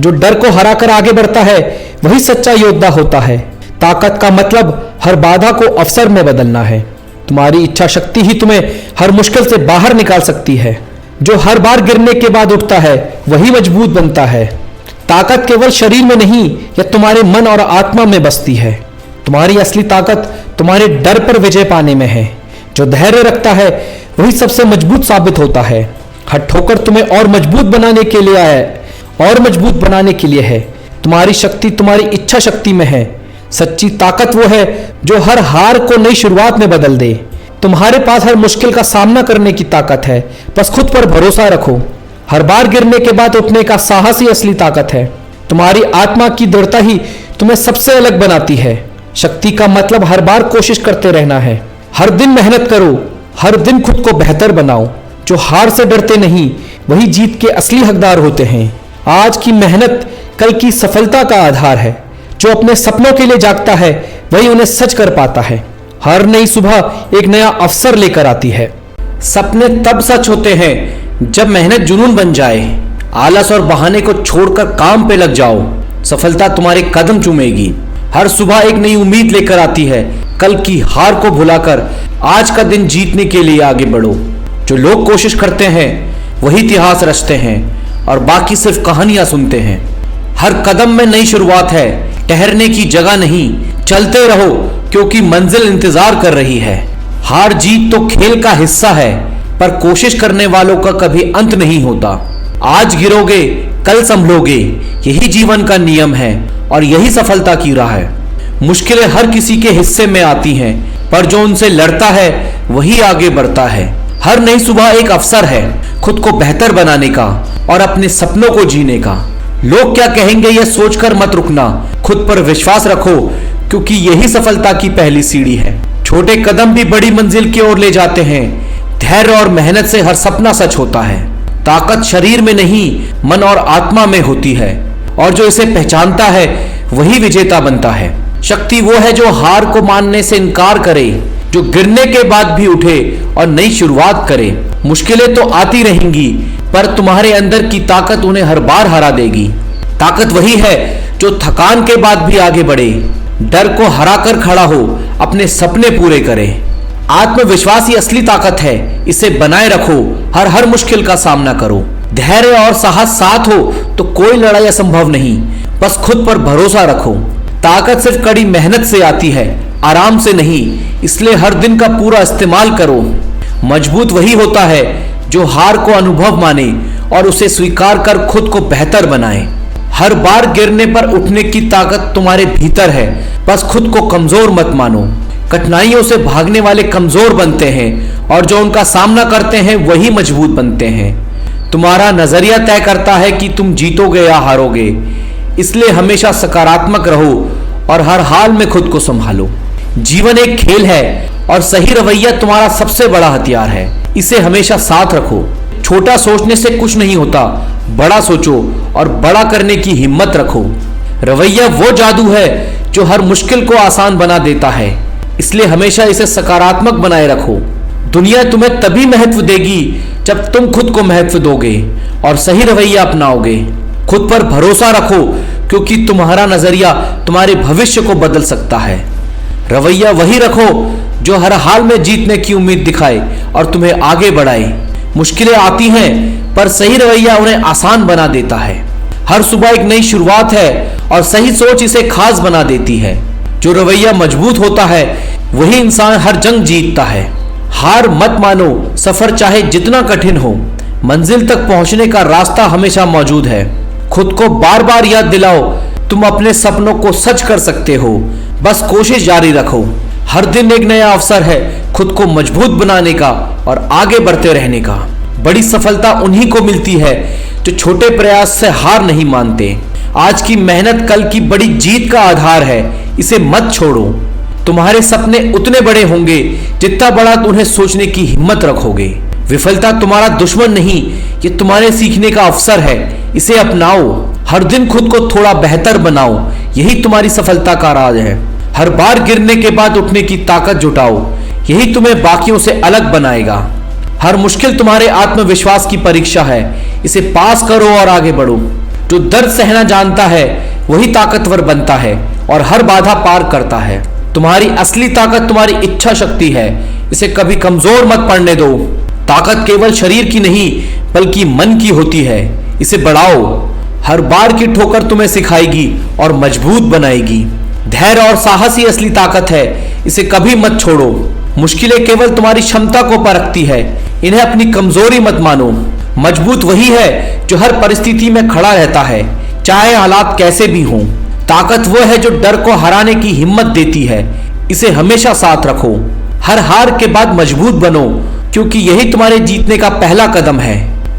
जो डर को हराकर आगे बढ़ता है वही सच्चा योद्धा होता है। ताकत का मतलब हर बाधा को अवसर में बदलना है। तुम्हारी इच्छा शक्ति ही तुम्हें हर मुश्किल से बाहर निकाल सकती है। जो हर बार गिरने के बाद उठता है वही मजबूत बनता है। ताकत केवल शरीर में नहीं, यह तुम्हारे मन और आत्मा में बसती है। तुम्हारी असली ताकत तुम्हारे डर पर विजय पाने में है। जो धैर्य रखता है वही सबसे मजबूत साबित होता है। हर ठोकर तुम्हें और मजबूत बनाने के लिए है। तुम्हारी शक्ति तुम्हारी इच्छा शक्ति में है। सच्ची ताकत वो है जो हर हार को नई शुरुआत में बदल दे। तुम्हारे पास हर मुश्किल का सामना करने की ताकत है, बस खुद पर भरोसा रखो। हर बार गिरने के बाद उठने का साहस ही असली ताकत है। तुम्हारी आत्मा की दृढ़ता ही तुम्हें सबसे अलग बनाती है। शक्ति का मतलब हर बार कोशिश करते रहना है। हर दिन मेहनत करो, हर दिन खुद को बेहतर बनाओ। जो हार से डरते नहीं वही जीत के असली हकदार होते हैं। आज की मेहनत कल की सफलता का आधार है। जो अपने सपनों के लिए जागता है वही उन्हें सच कर पाता है। हर नई सुबह एक नया अवसर लेकर आती है। सपने तब सच होते हैं जब मेहनत जुनून बन जाए। आलस और बहाने को छोड़कर काम पे लग जाओ। सफलता तुम्हारे कदम चूमेगी। हर सुबह एक नई उम्मीद लेकर आती है। कल की हार को भुलाकर आज का दिन जीतने के लिए आगे बढ़ो। जो लोग कोशिश करते हैं वही इतिहास रचते हैं और बाकी सिर्फ कहानियां सुनते हैं। हर कदम में नई शुरुआत है। ठहरने की जगह नहीं, चलते रहो क्योंकि मंजिल इंतजार कर रही है। हार जीत तो खेल का हिस्सा है, पर कोशिश करने वालों का कभी अंत नहीं होता। आज गिरोगे कल संभलोगे, यही जीवन का नियम है और यही सफलता की राह है। मुश्किलें हर किसी के हिस्से में आती हैं, पर जो उनसे लड़ता है वही आगे बढ़ता है। हर नई सुबह एक अवसर है खुद को बेहतर बनाने का और अपने सपनों को जीने का। लोग क्या कहेंगे यह सोचकर मत रुकना, खुद पर विश्वास रखो क्योंकि यही सफलता की पहली सीढ़ी है। छोटे कदम भी बड़ी मंजिल की ओर ले जाते हैं। धैर्य और मेहनत से हर सपना सच होता है। ताकत शरीर में नहीं, मन और आत्मा में होती है, और जो इसे पहचानता है वही विजेता बनता है। शक्ति वो है जो हार को मानने से इनकार करे, जो गिरने के बाद भी उठे और नई शुरुआत करे। मुश्किलें तो आती रहेंगी, पर तुम्हारे अंदर की ताकत उन्हें हर बार हरा देगी। ताकत वही है जो थकान के बाद भी आगे बढ़े, डर को हराकर खड़ा हो, अपने सपने पूरे करे। आत्मविश्वास ही असली ताकत है, इसे बनाए रखो, हर मुश्किल का सामना करो। धैर्य और साहस साथ हो तो कोई लड़ाई असंभव नहीं, बस खुद पर भरोसा रखो। ताकत सिर्फ कड़ी मेहनत से आती है, आराम से नहीं, इसलिए हर दिन का पूरा इस्तेमाल करो। मजबूत वही होता है जो हार को अनुभव माने और उसे स्वीकार कर खुद को बेहतर बनाए। हर बार गिरने पर उठने की ताकत तुम्हारे भीतर है, बस खुद को कमजोर मत मानो। कठिनाइयों से भागने वाले कमजोर बनते हैं और जो उनका सामना करते हैं वही मजबूत बनते हैं। तुम्हारा नजरिया तय करता है कि तुम जीतोगे या हारोगे, इसलिए हमेशा सकारात्मक रहो और हर हाल में खुद को संभालो। जीवन एक खेल है और सही रवैया तुम्हारा सबसे बड़ा हथियार है, इसे हमेशा साथ रखो। छोटा सोचने से कुछ नहीं होता, बड़ा सोचो और बड़ा करने की हिम्मत रखो। रवैया वो जादू है जो हर मुश्किल को आसान बना देता है, इसलिए हमेशा इसे सकारात्मक बनाए रखो। दुनिया तुम्हें तभी महत्व देगी जब तुम खुद को महत्व दोगे और सही रवैया अपनाओगे। खुद पर भरोसा रखो, क्योंकि तुम्हारा नजरिया तुम्हारे भविष्य को बदल सकता है। रवैया वही रखो जो हर हाल में जीतने की उम्मीद दिखाए और तुम्हें आगे बढ़ाए। मुश्किलें आती हैं, पर सही रवैया उन्हें आसान बना देता है। हर सुबह एक नई शुरुआत है और सही सोच इसे खास बना देती है। जो रवैया मजबूत होता है वही इंसान हर जंग जीतता है। हार मत मानो, सफर चाहे जितना कठिन हो, मंजिल तक पहुंचने का रास्ता हमेशा मौजूद है। खुद को बार बार याद दिलाओ, तुम अपने सपनों को सच कर सकते हो, बस कोशिश जारी रखो। हर दिन एक नया अवसर है खुद को मजबूत बनाने का और आगे बढ़ते रहने का। बड़ी सफलता उन्हीं को मिलती है जो छोटे प्रयास से हार नहीं मानते। आज की मेहनत कल की बड़ी जीत का आधार है, इसे मत छोड़ो। तुम्हारे सपने उतने बड़े होंगे जितना बड़ा उन्हें सोचने की हिम्मत रखोगे। विफलता तुम्हारा दुश्मन नहीं, ये तुम्हारे सीखने का अवसर है, इसे अपनाओ। हर दिन खुद को थोड़ा बेहतर बनाओ, यही तुम्हारी सफलता का राज है। हर बार गिरने के बाद उठने की ताकत जुटाओ, यही तुम्हें बाकियों से अलग बनाएगा। हर मुश्किल तुम्हारे आत्मविश्वास की परीक्षा है, इसे पास करो और आगे बढ़ो। जो दर्द सहना जानता है वही ताकतवर बनता है और हर बाधा पार करता है। तुम्हारी असली ताकत तुम्हारी इच्छा शक्ति है, इसे कभी कमजोर मत पड़ने दो। ताकत केवल शरीर की नहीं बल्कि मन की होती है, इसे बढ़ाओ। हर बार की ठोकर तुम्हें सिखाएगी और मजबूत बनाएगी। धैर्य और साहस ही असली ताकत है, इसे कभी मत छोड़ो। मुश्किलें केवल तुम्हारी क्षमता को परखती है, इन्हें अपनी कमजोरी मत मानो। मजबूत वही है जो हर परिस्थिति में खड़ा रहता है, चाहे हालात कैसे भी हों। ताकत वो है जो डर को हराने की हिम्मत देती है, इसे हमेशा साथ रखो। हर हार के बाद मजबूत बनो, क्योंकि यही तुम्हारे जीतने का पहला कदम है।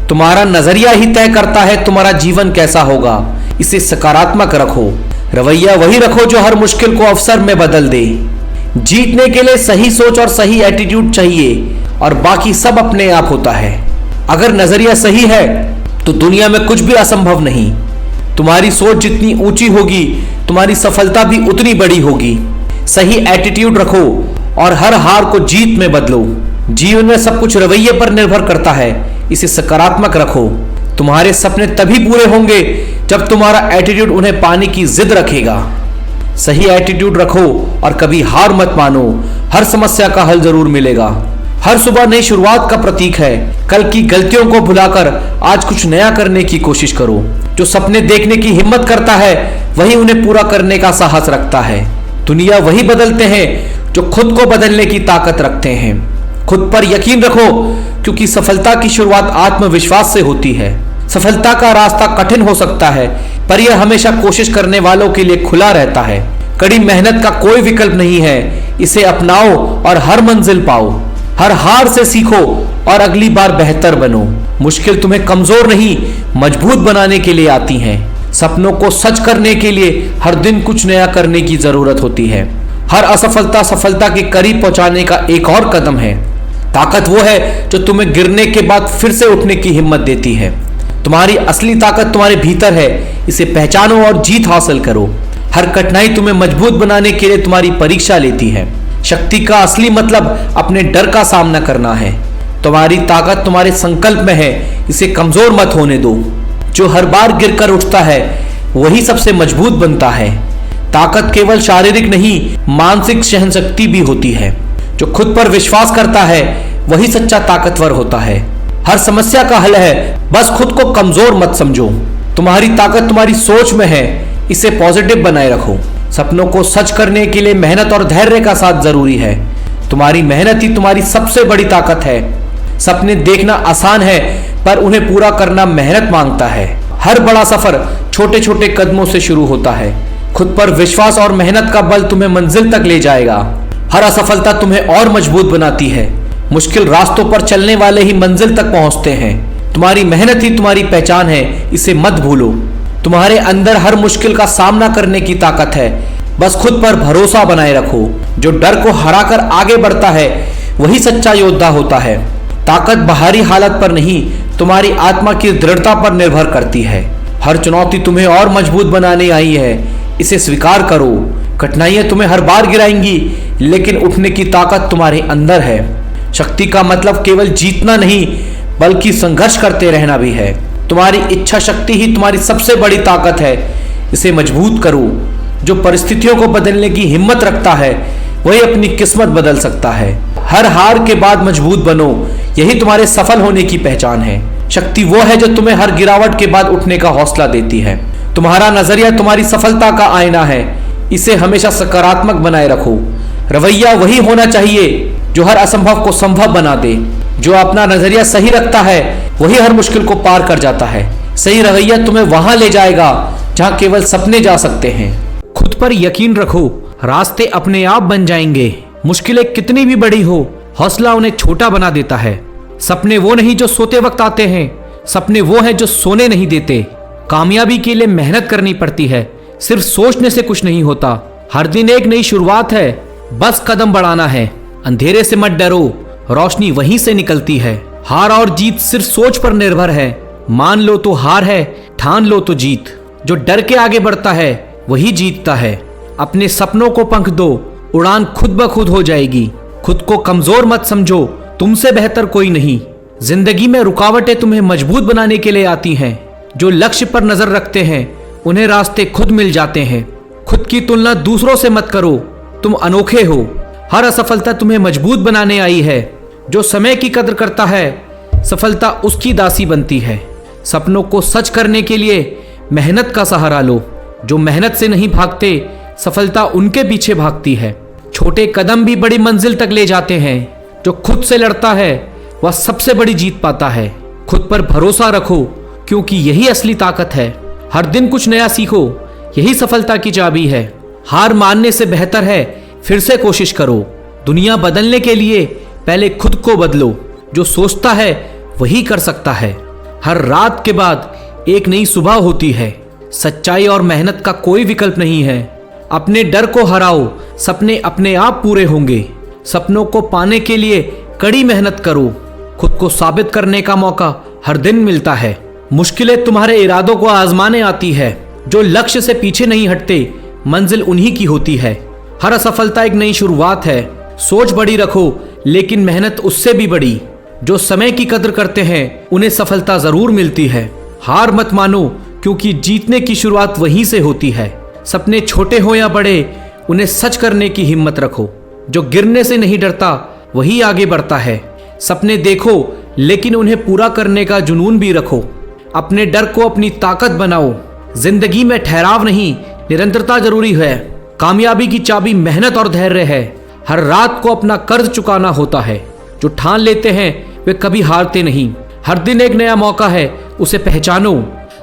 तुम्हारा नजरिया ही तय करता है तुम्हारा जीवन कैसा होगा, इसे सकारात्मक रखो। रवैया वही रखो जो हर मुश्किल को अवसर में बदल दे। जीतने के लिए सही सोच और सही एटीट्यूड चाहिए और बाकी सब अपने आप होता है। अगर नजरिया सही है तो दुनिया में कुछ भी असंभव नहीं। तुम्हारी सोच जितनी ऊंची होगी तुम्हारी सफलता भी उतनी बड़ी होगी। सही एटीट्यूड रखो और हर हार को जीत में बदलो। जीवन में सब कुछ रवैये पर निर्भर करता है, इसे सकारात्मक रखो। तुम्हारे सपने तभी पूरे होंगे जब तुम्हारा एटीट्यूड उन्हें पाने की जिद रखेगा। सही एटीट्यूड रखो और कभी हार मत मानो, हर समस्या का हल जरूर मिलेगा। हर सुबह नई शुरुआत का प्रतीक है। कल की गलतियों को भुलाकर आज कुछ नया करने की कोशिश करो। जो सपने देखने की हिम्मत करता है वही उन्हें पूरा करने का साहस रखता है। दुनिया वही बदलते हैं जो खुद को बदलने की ताकत रखते हैं। खुद पर यकीन रखो, क्योंकि सफलता की शुरुआत आत्मविश्वास से होती है। सफलता का रास्ता कठिन हो सकता है, पर यह हमेशा कोशिश करने वालों के लिए खुला रहता है। कड़ी मेहनत का कोई विकल्प नहीं है, इसे अपनाओ और हर मंजिल पाओ। हर हार से सीखो और अगली बार बेहतर बनो। मुश्किल तुम्हें कमजोर नहीं मजबूत बनाने के लिए आती हैं। सपनों को सच करने के लिए हर दिन कुछ नया करने की जरूरत होती है। हर असफलता सफलता के करीब पहुंचाने का एक और कदम है। ताकत वो है जो तुम्हें गिरने के बाद फिर से उठने की हिम्मत देती है। तुम्हारी असली ताकत तुम्हारे भीतर है, इसे पहचानो और जीत हासिल करो। हर कठिनाई तुम्हें मजबूत बनाने के लिए तुम्हारी परीक्षा लेती है। शक्ति का असली मतलब अपने डर का सामना करना है। तुम्हारी ताकत तुम्हारे संकल्प में है, इसे कमजोर मत होने दो। जो हर बार गिरकर उठता है वही सबसे मजबूत बनता है। ताकत केवल शारीरिक नहीं, मानसिक सहनशक्ति भी होती है। जो खुद पर विश्वास करता है वही सच्चा ताकतवर होता है। हर समस्या का हल है, बस खुद को कमजोर मत समझो। तुम्हारी ताकत तुम्हारी सोच में है, इसे पॉजिटिव बनाए रखो। सपनों को सच करने के लिए मेहनत और धैर्य का साथ जरूरी है। तुम्हारी मेहनत ही तुम्हारी सबसे बड़ी ताकत है। सपने देखना आसान है, पर उन्हें पूरा करना मेहनत मांगता है। हर बड़ा सफर छोटे छोटे कदमों से शुरू होता है। खुद पर विश्वास और मेहनत का बल तुम्हें मंजिल तक ले जाएगा। हर असफलता तुम्हें और मजबूत बनाती है। मुश्किल रास्तों पर चलने वाले ही मंजिल तक पहुंचते हैं। तुम्हारी मेहनत ही तुम्हारी पहचान है, इसे मत भूलो। तुम्हारे अंदर हर मुश्किल का सामना करने की ताकत है, बस खुद पर भरोसा बनाए रखो। जो डर को हराकर आगे बढ़ता है वही सच्चा योद्धा होता है। ताकत बाहरी हालत पर नहीं, तुम्हारी आत्मा की दृढ़ता पर निर्भर करती है। हर चुनौती तुम्हें और मजबूत बनाने आई है, इसे स्वीकार करो। कठिनाइयां तुम्हें हर बार गिराएंगी, लेकिन उठने की ताकत तुम्हारे अंदर है। शक्ति का मतलब केवल जीतना नहीं, बल्कि संघर्ष करते रहना भी है। तुम्हारी इच्छा शक्ति ही तुम्हारी सबसे बड़ी ताकत है, इसे मजबूत करो। जो परिस्थितियों को बदलने की हिम्मत रखता है वही अपनी किस्मत बदल सकता है। हर हार के बाद मजबूत बनो, यही तुम्हारे सफल होने की पहचान है। शक्ति वो है जो तुम्हें हर गिरावट के बाद उठने का हौसला देती है। तुम्हारा नजरिया तुम्हारी सफलता का आईना है, इसे हमेशा सकारात्मक बनाए रखो। रवैया वही होना चाहिए जो हर असंभव को संभव बना दे। जो अपना नजरिया सही रखता है वही हर मुश्किल को पार कर जाता है। सही रवैया तुम्हें वहां ले जाएगा जहां केवल सपने जा सकते हैं। खुद पर यकीन रखो, रास्ते अपने आप बन जाएंगे। मुश्किलें कितनी भी बड़ी हो, हौसला उन्हें छोटा बना देता है। सपने वो नहीं जो सोते वक्त आते हैं, सपने वो हैं जो सोने नहीं देते। कामयाबी के लिए मेहनत करनी पड़ती है, सिर्फ सोचने से कुछ नहीं होता। हर दिन एक नई शुरुआत है, बस कदम बढ़ाना है। अंधेरे से मत डरो, रोशनी वहीं से निकलती है। हार और जीत सिर्फ सोच पर निर्भर है। मान लो तो हार है, ठान लो तो जीत। जो डर के आगे बढ़ता है वही जीतता है। अपने सपनों को पंख दो, उड़ान खुद ब खुद हो जाएगी। खुद को कमजोर मत समझो, तुमसे बेहतर कोई नहीं। जिंदगी में रुकावटें तुम्हें मजबूत बनाने के लिए आती हैं। जो लक्ष्य पर नजर रखते हैं उन्हें रास्ते खुद मिल जाते हैं। खुद की तुलना दूसरों से मत करो, तुम अनोखे हो। हर असफलता तुम्हें मजबूत बनाने आई है। जो समय की कदर करता है सफलता उसकी दासी बनती है। सपनों को सच करने के लिए मेहनत का सहारा लो। जो मेहनत से नहीं भागते सफलता उनके पीछे भागती है। छोटे कदम भी बड़ी मंजिल तक ले जाते हैं। जो खुद से लड़ता है वह सबसे बड़ी जीत पाता है। खुद पर भरोसा रखो, क्योंकि यही असली ताकत है। हर दिन कुछ नया सीखो, यही सफलता की चाबी है। हार मानने से बेहतर है फिर से कोशिश करो। दुनिया बदलने के लिए पहले खुद को बदलो। जो सोचता है वही कर सकता है। हर रात के बाद एक नई सुबह होती है। सच्चाई और मेहनत का कोई विकल्प नहीं है। अपने डर को हराओ, सपने अपने आप पूरे होंगे। सपनों को पाने के लिए कड़ी मेहनत करो। खुद को साबित करने का मौका हर दिन मिलता है। मुश्किलें तुम्हारे इरादों को आजमाने आती है। जो लक्ष्य से पीछे नहीं हटते मंजिल उन्हीं की होती है। हर असफलता एक नई शुरुआत है। सोच बड़ी रखो, लेकिन मेहनत उससे भी बड़ी। जो समय की कदर करते हैं उन्हें सफलता जरूर मिलती है। हार मत मानो, क्योंकि जीतने की शुरुआत वहीं से होती है। सपने छोटे हो या बड़े, उन्हें सच करने की हिम्मत रखो। जो गिरने से नहीं डरता वही आगे बढ़ता है। सपने देखो, लेकिन उन्हें पूरा करने का जुनून भी रखो। अपने डर को अपनी ताकत बनाओ। जिंदगी में ठहराव नहीं, निरंतरता जरूरी है। कामयाबी की चाबी मेहनत और धैर्य है। हर रात को अपना कर्ज चुकाना होता है। जो ठान लेते हैं वे कभी हारते नहीं। हर दिन एक नया मौका है, उसे पहचानो।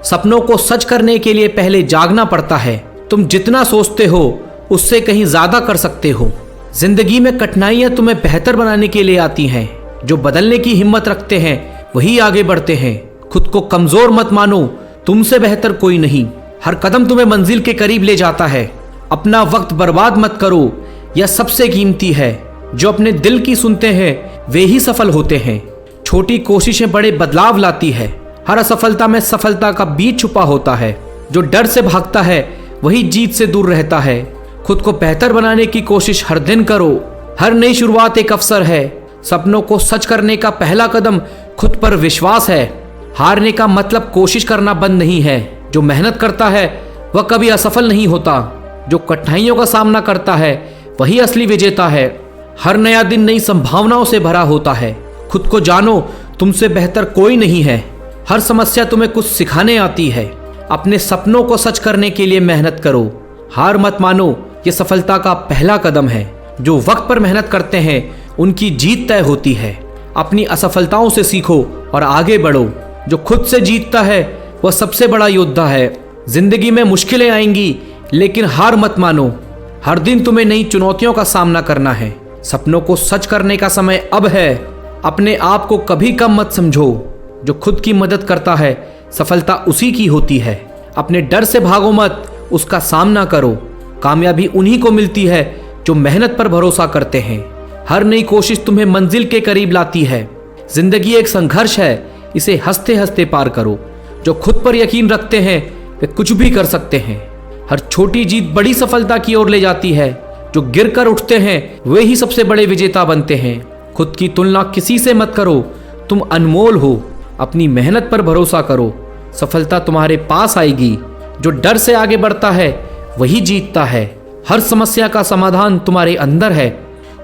सपनों को सच करने के लिए पहले जागना पड़ता है। तुम जितना सोचते हो उससे कहीं ज्यादा कर सकते हो। जिंदगी में कठिनाइयां तुम्हें बेहतर बनाने के लिए आती हैं। जो बदलने की हिम्मत रखते हैं वही आगे बढ़ते हैं। खुद को कमजोर मत मानो, तुमसे बेहतर कोई नहीं। हर कदम तुम्हें मंजिल के करीब ले जाता है। अपना वक्त बर्बाद मत करो, यह सबसे कीमती है। जो अपने दिल की सुनते हैं वे ही सफल होते हैं। छोटी कोशिशें बड़े बदलाव लाती है। हर असफलता में सफलता का बीज छुपा होता है। जो डर से भागता है वही जीत से दूर रहता है। खुद को बेहतर बनाने की कोशिश हर दिन करो। हर नई शुरुआत एक अवसर है। सपनों को सच करने का पहला कदम खुद पर विश्वास है। हारने का मतलब कोशिश करना बंद नहीं है। जो मेहनत करता है वह कभी असफल नहीं होता। जो कठिनाइयों का सामना करता है वही असली विजेता है। हर नया दिन नई संभावनाओं से भरा होता है। खुद को जानो, तुमसे बेहतर कोई नहीं है। हर समस्या तुम्हें कुछ सिखाने आती है। अपने सपनों को सच करने के लिए मेहनत करो। हार मत मानो, ये सफलता का पहला कदम है। जो वक्त पर मेहनत करते हैं उनकी जीत तय होती है। अपनी असफलताओं से सीखो और आगे बढ़ो। जो खुद से जीतता है वह सबसे बड़ा योद्धा है। जिंदगी में मुश्किलें आएंगी, लेकिन हार मत मानो। हर दिन तुम्हें नई चुनौतियों का सामना करना है। सपनों को सच करने का समय अब है। अपने आप को कभी कम मत समझो। जो खुद की मदद करता है सफलता उसी की होती है। अपने डर से भागो मत, उसका सामना करो। कामयाबी उन्हीं को मिलती है जो मेहनत पर भरोसा करते हैं। हर नई कोशिश तुम्हें मंजिल के करीब लाती है। जिंदगी एक संघर्ष है, इसे हंसते हंसते पार करो। जो खुद पर यकीन रखते हैं वे कुछ भी कर सकते हैं। हर छोटी जीत बड़ी सफलता की ओर ले जाती है। जो गिर कर उठते हैं वे ही सबसे बड़े विजेता बनते हैं। खुद की तुलना किसी से मत करो, तुम अनमोल हो। अपनी मेहनत पर भरोसा करो, सफलता तुम्हारे पास आएगी। जो डर से आगे बढ़ता है वही जीतता है। हर समस्या का समाधान तुम्हारे अंदर है।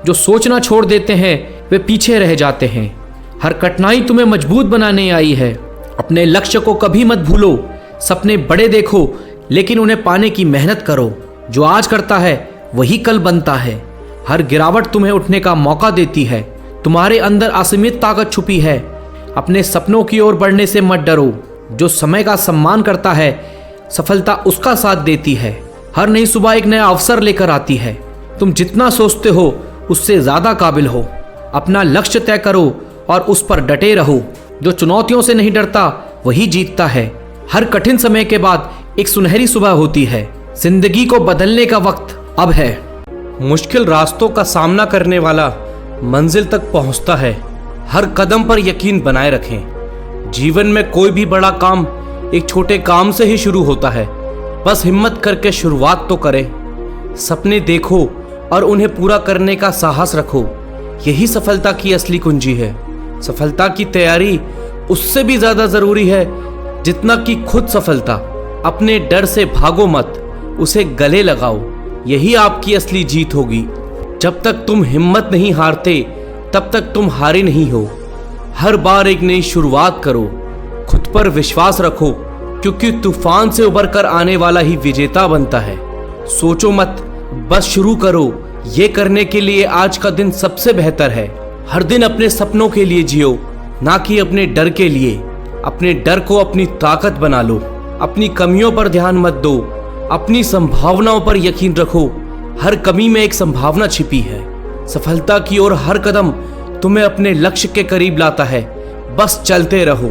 जो सोचना छोड़ देते हैं वे पीछे रह जाते हैं। हर कठिनाई तुम्हें मजबूत बनाने आई है। अपने लक्ष्य को कभी मत भूलो। सपने बड़े देखो, लेकिन उन्हें पाने की मेहनत करो। जो आज करता है वही कल बनता है। हर गिरावट तुम्हें उठने का मौका देती है। तुम्हारे अंदर असीमित ताकत छुपी है। अपने सपनों की ओर बढ़ने से मत डरो। जो समय का सम्मान करता है सफलता उसका साथ देती है। हर नई सुबह एक नया अवसर लेकर आती है। तुम जितना सोचते हो उससे ज्यादा काबिल हो। अपना लक्ष्य तय करो और उस पर डटे रहो। जो चुनौतियों से नहीं डरता वही जीतता है। हर कठिन समय के बाद एक सुनहरी सुबह होती है। जिंदगी को बदलने का वक्त अब है। मुश्किल रास्तों का सामना करने वाला मंजिल तक पहुंचता है। हर कदम पर यकीन बनाए रखें। जीवन में कोई भी बड़ा काम एक छोटे काम से ही शुरू होता है। बस हिम्मत करके शुरुआत तो करें। सपने देखो और उन्हें पूरा करने का साहस रखो। यही सफलता की असली कुंजी है। सफलता की तैयारी उससे भी ज्यादा जरूरी है जितना कि खुद सफलता। अपने डर से भागो मत, उसे गले लगाओ। यही आपकी असली जीत होगी। जब तक तुम हिम्मत नहीं हारते तब तक तुम हारे नहीं हो। हर बार एक नई शुरुआत करो। खुद पर विश्वास रखो, क्योंकि तूफान से उबर कर आने वाला ही विजेता बनता है। सोचो मत, बस शुरू करो। ये करने के लिए आज का दिन सबसे बेहतर है। हर दिन अपने सपनों के लिए जियो, ना कि अपने डर के लिए। अपने डर को अपनी ताकत बना लो। अपनी कमियों पर ध्यान मत दो, अपनी संभावनाओं पर यकीन रखो। हर कमी में एक संभावना छिपी है। सफलता की ओर हर कदम तुम्हें अपने लक्ष्य के करीब लाता है। बस चलते रहो।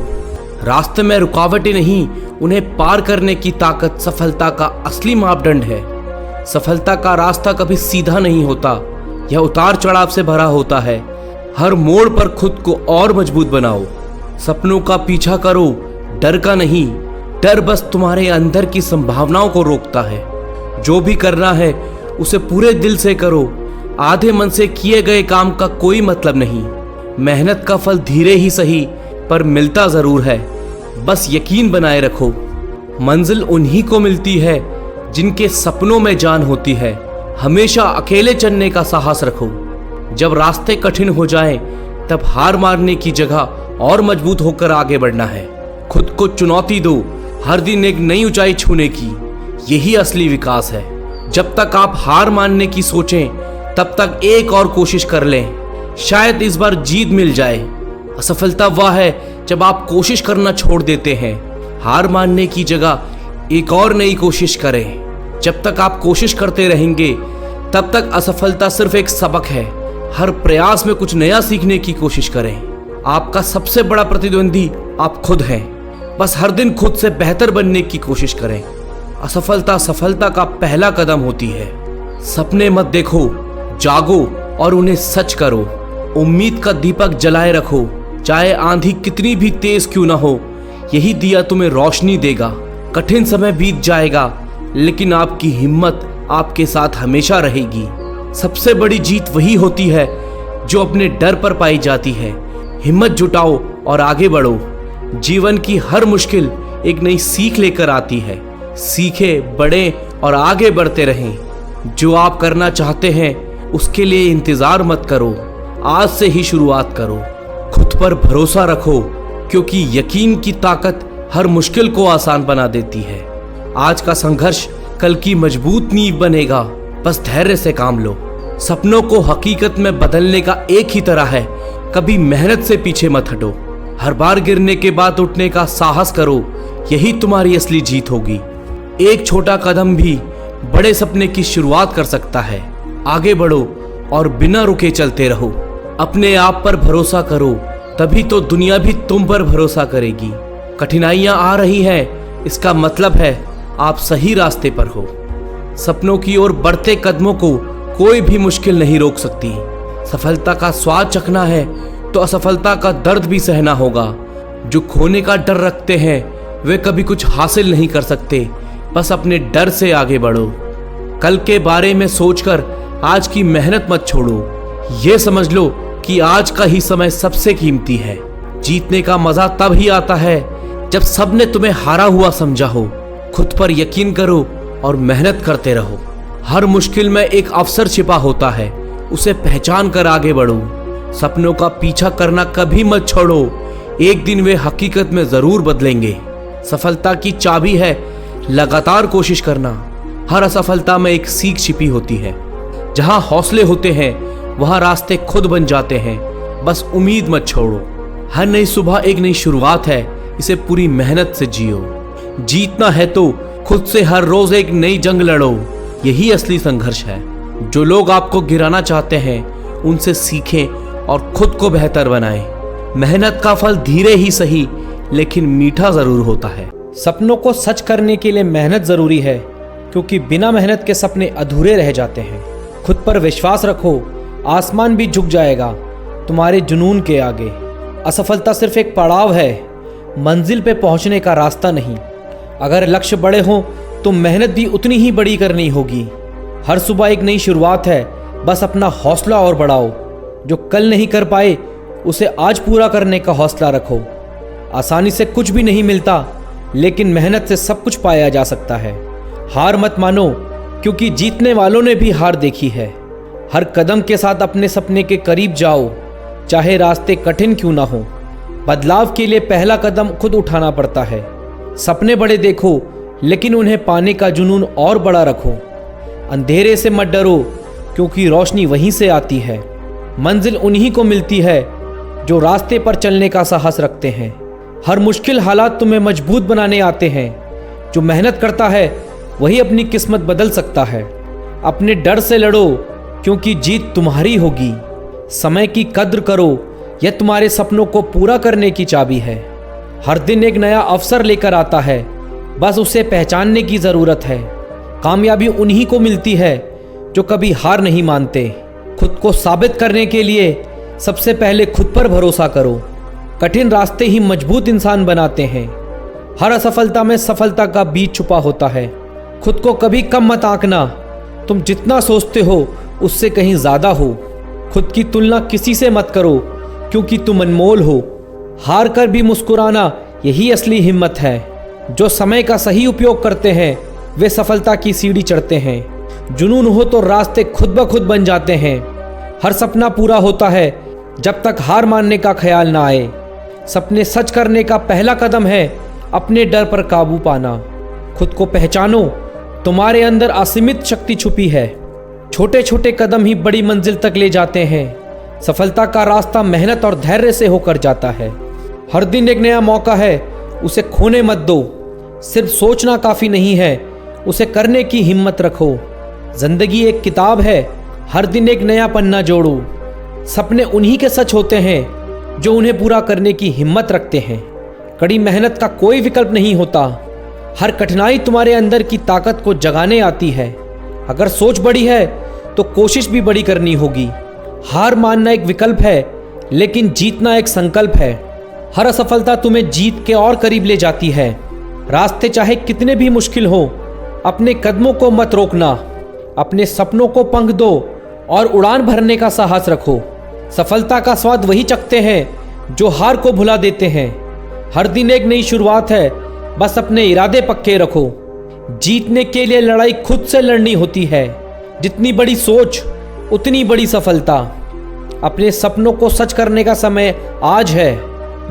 रास्ते में रुकावटें नहीं, उन्हें पार करने की ताकत सफलता का असली मापदंड है। सफलता का रास्ता कभी सीधा नहीं होता, यह उतार चढ़ाव से भरा होता है। हर मोड़ पर खुद को और मजबूत बनाओ। सपनों का पीछा करो, डर का नहीं। डर बस तुम्हारे अंदर की संभावनाओं को रोकता है। जो भी करना है उसे पूरे दिल से करो। आधे मन से किए गए काम का कोई मतलब नहीं। मेहनत का फल धीरे ही सही पर मिलता जरूर है। बस यकीन बनाए रखो। मंजिल उन्हीं को मिलती है जिनके सपनों में जान होती है। हमेशा अकेले चलने का साहस रखो। जब रास्ते कठिन हो जाएं, तब हार मारने की जगह और मजबूत होकर आगे बढ़ना है। खुद को चुनौती दो, हर दिन एक नई ऊंचाई छूने की। यही असली विकास है। जब तक आप हार मानने की सोचें, तब तक एक और कोशिश कर लें। शायद इस बार जीत मिल जाए। असफलता वह है जब आप कोशिश करना छोड़ देते हैं। हार मानने की जगह एक और नई कोशिश करें। जब तक आप कोशिश करते रहेंगे, तब तक असफलता सिर्फ एक सबक है। हर प्रयास में कुछ नया सीखने की कोशिश करें। आपका सबसे बड़ा प्रतिद्वंदी आप खुद हैं। बस हर दिन खुद से बेहतर बनने की कोशिश करें। असफलता सफलता का पहला कदम होती है। सपने मत देखो, जागो और उन्हें सच करो। उम्मीद का दीपक जलाए रखो, चाहे आंधी कितनी भी तेज क्यों ना हो। यही दिया तुम्हें रोशनी देगा। कठिन समय बीत जाएगा, लेकिन आपकी हिम्मत आपके साथ हमेशा रहेगी। सबसे बड़ी जीत वही होती है जो अपने डर पर पाई जाती है। हिम्मत जुटाओ और आगे बढ़ो। जीवन की हर मुश्किल एक नई सीख लेकर आती है। सीखे, बढ़े और आगे बढ़ते रहें। जो आप करना चाहते हैं उसके लिए इंतजार मत करो, आज से ही शुरुआत करो। खुद पर भरोसा रखो, क्योंकि यकीन की ताकत हर मुश्किल को आसान बना देती है। आज का संघर्ष कल की मजबूत नींव बनेगा। बस धैर्य से काम लो। सपनों को हकीकत में बदलने का एक ही तरह है, कभी मेहनत से पीछे मत हटो। हर बार गिरने के बाद उठने का साहस करो, यही तुम्हारी असली जीत होगी। एक छोटा कदम भी बड़े सपने की शुरुआत कर सकता है। आगे बढ़ो और बिना रुके चलते रहो। अपने आप पर भरोसा करो, तभी तो दुनिया भी तुम पर भरोसा करेगी। कठिनाइयां आ रही हैं, इसका मतलब है आप सही रास्ते पर हो। सपनों की ओर बढ़ते कदमों को कोई भी मुश्किल नहीं रोक सकती। सफलता का स्वाद चखना है तो असफलता का दर्द भी सहना होगा। जो खोने का डर रखते हैं वे कभी कुछ हासिल नहीं कर सकते। बस अपने डर से आगे बढ़ो। कल के बारे में सोचकर आज की मेहनत मत छोड़ो। ये समझ लो कि आज का ही समय सबसे कीमती है। जीतने का मजा तब ही आता है जब सबने तुम्हें हारा हुआ समझा हो। खुद पर यकीन करो और मेहनत करते रहो। हर मुश्किल में एक अवसर छिपा होता है, उसे पहचान कर आगे बढ़ो। सपनों का पीछा करना कभी मत छोड़ो, एक दिन वे हकीकत में जरूर बदलेंगे। सफलता की चाबी है लगातार कोशिश करना। हर असफलता में एक सीख छिपी होती है। जहां हौसले होते हैं वहां रास्ते खुद बन जाते हैं। बस उम्मीद मत छोड़ो। हर नई सुबह एक नई शुरुआत है, इसे पूरी मेहनत से जियो। जीतना है तो खुद से हर रोज एक नई जंग लड़ो, यही असली संघर्ष है। जो लोग आपको गिराना चाहते हैं उनसे सीखें और खुद को बेहतर बनाएं। मेहनत का फल धीरे ही सही लेकिन मीठा जरूर होता है। सपनों को सच करने के लिए मेहनत जरूरी है, क्योंकि बिना मेहनत के सपने अधूरे रह जाते हैं। खुद पर विश्वास रखो, आसमान भी झुक जाएगा तुम्हारे जुनून के आगे। असफलता सिर्फ एक पड़ाव है, मंजिल पे पहुंचने का रास्ता नहीं। अगर लक्ष्य बड़े हों तो मेहनत भी उतनी ही बड़ी करनी होगी। हर सुबह एक नई शुरुआत है, बस अपना हौसला और बढ़ाओ। जो कल नहीं कर पाए उसे आज पूरा करने का हौसला रखो। आसानी से कुछ भी नहीं मिलता, लेकिन मेहनत से सब कुछ पाया जा सकता है। हार मत मानो, क्योंकि जीतने वालों ने भी हार देखी है। हर कदम के साथ अपने सपने के करीब जाओ, चाहे रास्ते कठिन क्यों ना हो। बदलाव के लिए पहला कदम खुद उठाना पड़ता है। सपने बड़े देखो, लेकिन उन्हें पाने का जुनून और बड़ा रखो। अंधेरे से मत डरो, क्योंकि रोशनी वहीं से आती है। मंजिल उन्हीं को मिलती है जो रास्ते पर चलने का साहस रखते हैं। हर मुश्किल हालात तुम्हें मजबूत बनाने आते हैं। जो मेहनत करता है वही अपनी किस्मत बदल सकता है। अपने डर से लड़ो, क्योंकि जीत तुम्हारी होगी। समय की कद्र करो, यह तुम्हारे सपनों को पूरा करने की चाबी है। हर दिन एक नया अवसर लेकर आता है, बस उसे पहचानने की ज़रूरत है। कामयाबी उन्हीं को मिलती है जो कभी हार नहीं मानते। खुद को साबित करने के लिए सबसे पहले खुद पर भरोसा करो। कठिन रास्ते ही मजबूत इंसान बनाते हैं। हर असफलता में सफलता का बीज छुपा होता है। खुद को कभी कम मत आंकना, तुम जितना सोचते हो उससे कहीं ज़्यादा हो। खुद की तुलना किसी से मत करो, क्योंकि तुम अनमोल हो। हार कर भी मुस्कुराना यही असली हिम्मत है। जो समय का सही उपयोग करते हैं वे सफलता की सीढ़ी चढ़ते हैं। जुनून हो तो रास्ते खुद ब खुद बन जाते हैं। हर सपना पूरा होता है जब तक हार मानने का ख्याल ना आए। सपने सच करने का पहला कदम है अपने डर पर काबू पाना। खुद को पहचानो, तुम्हारे अंदर असीमित शक्ति छुपी है। छोटे छोटे कदम ही बड़ी मंजिल तक ले जाते हैं। सफलता का रास्ता मेहनत और धैर्य से होकर जाता है। हर दिन एक नया मौका है, उसे खोने मत दो। सिर्फ सोचना काफ़ी नहीं है, उसे करने की हिम्मत रखो। जिंदगी एक किताब है, हर दिन एक नया पन्ना जोड़ो। सपने उन्हीं के सच होते हैं जो उन्हें पूरा करने की हिम्मत रखते हैं। कड़ी मेहनत का कोई विकल्प नहीं होता। हर कठिनाई तुम्हारे अंदर की ताकत को जगाने आती है। अगर सोच बड़ी है तो कोशिश भी बड़ी करनी होगी। हार मानना एक विकल्प है, लेकिन जीतना एक संकल्प है। हर असफलता तुम्हें जीत के और करीब ले जाती है। रास्ते चाहे कितने भी मुश्किल हो, अपने कदमों को मत रोकना। अपने सपनों को पंख दो और उड़ान भरने का साहस रखो। सफलता का स्वाद वही चखते हैं जो हार को भुला देते हैं। हर दिन एक नई शुरुआत है, बस अपने इरादे पक्के रखो। जीतने के लिए लड़ाई खुद से लड़नी होती है। जितनी बड़ी सोच उतनी बड़ी सफलता। अपने सपनों को सच करने का समय आज है।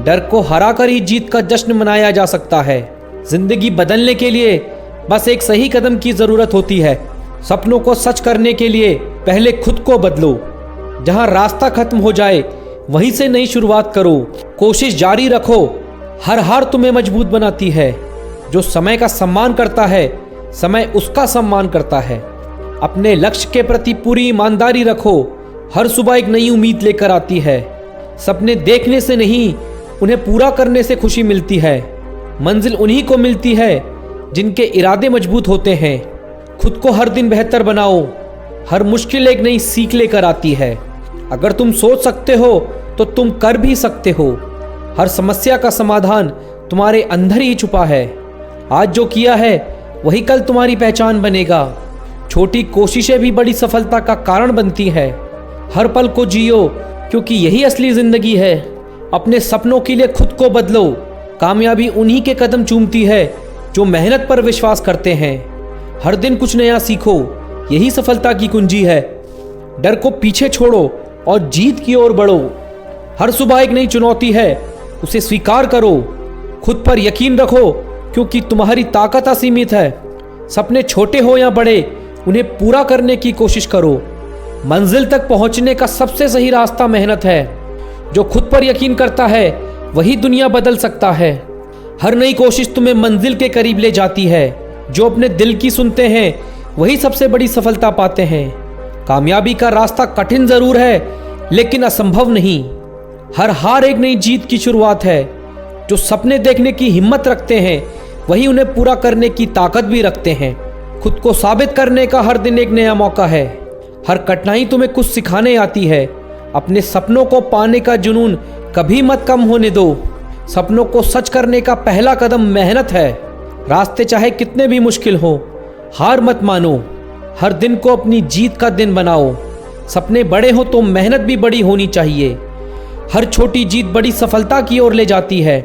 डर को हराकर ही जीत का जश्न मनाया जा सकता है। जिंदगी बदलने के लिए बस एक सही कदम की जरूरत होती है। सपनों को सच करने के लिए पहले खुद को बदलो। जहां रास्ता खत्म हो जाए वहीं से नई शुरुआत करो। कोशिश जारी रखो। हर हार तुम्हें मजबूत बनाती है। जो समय का सम्मान करता है, समय उसका सम्मान करता है। अपने लक्ष्य के प्रति पूरी ईमानदारी रखो। हर सुबह एक नई उम्मीद लेकर आती है। सपने देखने से नहीं, उन्हें पूरा करने से खुशी मिलती है। मंजिल उन्हीं को मिलती है जिनके इरादे मजबूत होते हैं। खुद को हर दिन बेहतर बनाओ। हर मुश्किल एक नई सीख लेकर आती है। अगर तुम सोच सकते हो तो तुम कर भी सकते हो। हर समस्या का समाधान तुम्हारे अंदर ही छुपा है। आज जो किया है वही कल तुम्हारी पहचान बनेगा। छोटी कोशिशें भी बड़ी सफलता का कारण बनती है। हर पल को जियो, क्योंकि यही असली जिंदगी है। अपने सपनों के लिए खुद को बदलो। कामयाबी उन्हीं के कदम चूमती है जो मेहनत पर विश्वास करते हैं। हर दिन कुछ नया सीखो, यही सफलता की कुंजी है। डर को पीछे छोड़ो और जीत की ओर बढ़ो। हर सुबह एक नई चुनौती है, उसे स्वीकार करो। खुद पर यकीन रखो, क्योंकि तुम्हारी ताकत असीमित है। सपने छोटे हो या बड़े, उन्हें पूरा करने की कोशिश करो। मंजिल तक पहुंचने का सबसे सही रास्ता मेहनत है। जो खुद पर यकीन करता है वही दुनिया बदल सकता है। हर नई कोशिश तुम्हें मंजिल के करीब ले जाती है। जो अपने दिल की सुनते हैं वही सबसे बड़ी सफलता पाते हैं। कामयाबी का रास्ता कठिन जरूर है, लेकिन असंभव नहीं। हर हार एक नई जीत की शुरुआत है। जो सपने देखने की हिम्मत रखते हैं वही उन्हें पूरा करने की ताकत भी रखते हैं। खुद को साबित करने का हर दिन एक नया मौका है। हर कठिनाई तुम्हें कुछ सिखाने आती है। अपने सपनों को पाने का जुनून कभी मत कम होने दो। सपनों को सच करने का पहला कदम मेहनत है। रास्ते चाहे कितने भी मुश्किल हो, हार मत मानो। हर दिन को अपनी जीत का दिन बनाओ। सपने बड़े हो तो मेहनत भी बड़ी होनी चाहिए। हर छोटी जीत बड़ी सफलता की ओर ले जाती है।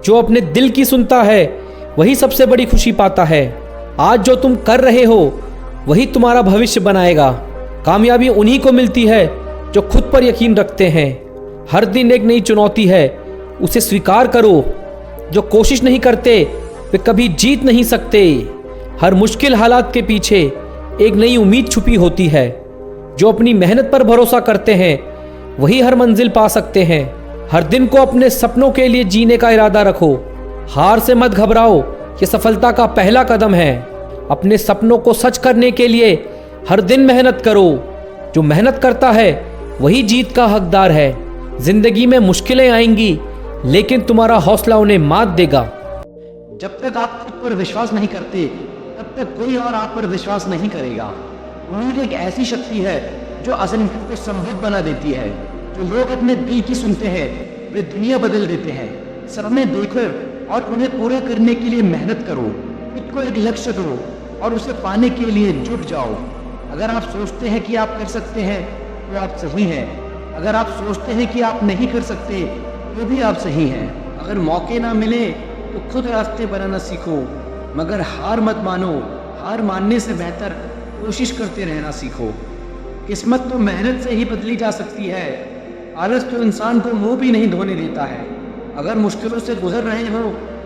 जो अपने दिल की सुनता है वही सबसे बड़ी खुशी पाता है। आज जो तुम कर रहे हो वही तुम्हारा भविष्य बनाएगा। कामयाबी उन्हीं को मिलती है जो खुद पर यकीन रखते हैं। हर दिन एक नई चुनौती है, उसे स्वीकार करो। जो कोशिश नहीं करते वे कभी जीत नहीं सकते। हर मुश्किल हालात के पीछे एक नई उम्मीद छुपी होती है। जो अपनी मेहनत पर भरोसा करते हैं वही हर मंजिल पा सकते हैं। हर दिन को अपने सपनों के लिए जीने का इरादा रखो। हार से मत घबराओ, ये सफलता का पहला कदम है। अपने सपनों को सच करने के लिए हर दिन मेहनत करो। जो मेहनत करता है वही जीत का हकदार है। जिंदगी में मुश्किलें आएंगी, लेकिन तुम्हारा हौसला उन्हें मात देगा। जब तक आप खुद पर विश्वास नहीं करते, तब तक कोई और आप पर विश्वास नहीं करेगा। उम्मीद एक ऐसी शक्ति है जो असंभव को संभव बना देती है। जो लोग अपने दिल की सुनते हैं वे दुनिया बदल देते हैं। सपने देखो और उन्हें पूरा करने के लिए मेहनत करो। खुद को एक लक्ष्य दो और उसे पाने के लिए जुट जाओ। अगर आप सोचते हैं कि आप कर सकते हैं तो आप सही हैं। अगर आप सोचते हैं कि आप नहीं कर सकते तो भी आप सही हैं। अगर मौके ना मिले तो खुद रास्ते बनाना सीखो, मगर हार मत मानो। हार मानने से बेहतर कोशिश करते रहना सीखो। किस्मत तो मेहनत से ही बदली जा सकती है। आलस तो इंसान को मुंह भी नहीं धोने देता है। अगर मुश्किलों से गुजर रहे हो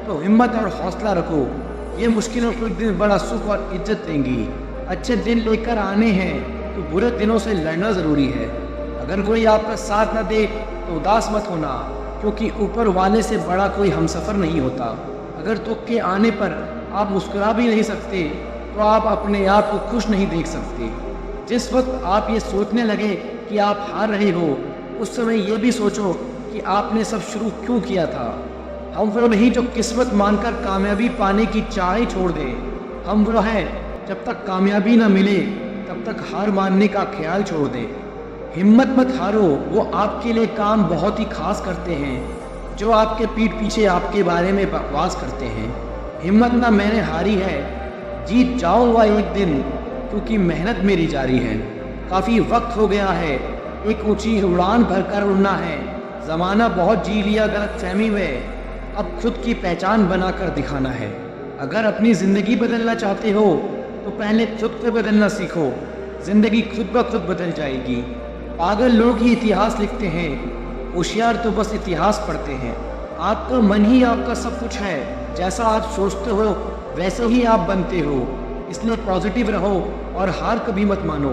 तो हिम्मत और हौसला रखो। ये मुश्किलों को एक दिन बड़ा सुख और इज्जत देंगी। अच्छे दिन लेकर आने हैं तो बुरे दिनों से लड़ना ज़रूरी है। अगर कोई आपका साथ न दे तो उदास मत होना, क्योंकि ऊपर वाले से बड़ा कोई हमसफ़र नहीं होता। अगर दुख के आने पर आप मुस्कुरा भी नहीं सकते तो आप अपने आप को खुश नहीं देख सकते। जिस वक्त आप ये सोचने लगे कि आप हार रहे हो, उस समय ये भी सोचो कि आपने सब शुरू क्यों किया था। हम वो नहीं जो किस्मत मानकर कामयाबी पाने की चाह छोड़ दें। हम वो हैं जब तक कामयाबी ना मिले तब तक हार मानने का ख्याल छोड़ दें। हिम्मत मत हारो, वो आपके लिए काम बहुत ही खास करते हैं जो आपके पीठ पीछे आपके बारे में बकवास करते हैं। हिम्मत ना मैंने हारी है, जीत जाऊंगा एक दिन, क्योंकि मेहनत मेरी जारी है। काफ़ी वक्त हो गया है, एक ऊंची उड़ान भरकर उड़ना है। ज़माना बहुत जी लिया गलतफहमी में, अब खुद की पहचान बनाकर दिखाना है। अगर अपनी ज़िंदगी बदलना चाहते हो तो पहले खुद से बदलना सीखो, ज़िंदगी खुद ब खुद बदल जाएगी। पागल लोग ही इतिहास लिखते हैं, होशियार तो बस इतिहास पढ़ते हैं। आपका मन ही आपका सब कुछ है, जैसा आप सोचते हो वैसे ही आप बनते हो। इसलिए पॉजिटिव रहो और हार कभी मत मानो।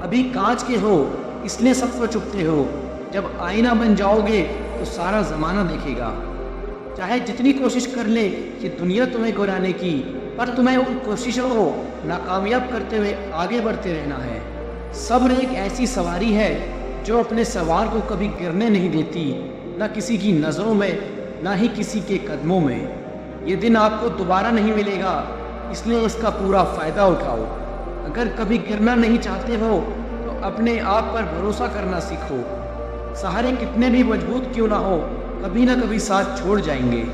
अभी कांच के हो इसलिए सबको चुपते हो, जब आईना बन जाओगे तो सारा ज़माना देखेगा। चाहे जितनी कोशिश कर ले कि दुनिया तुम्हें गिराने की, पर तुम्हें उन कोशिशों को नाकामयाब करते हुए आगे बढ़ते रहना है। सब्र एक ऐसी सवारी है जो अपने सवार को कभी गिरने नहीं देती, ना किसी की नज़रों में ना ही किसी के कदमों में। ये दिन आपको दोबारा नहीं मिलेगा, इसलिए इसका पूरा फ़ायदा उठाओ। अगर कभी गिरना नहीं चाहते हो तो अपने आप पर भरोसा करना सीखो। सहारे कितने भी मजबूत क्यों ना हो, कभी ना कभी साथ छोड़ जाएंगे।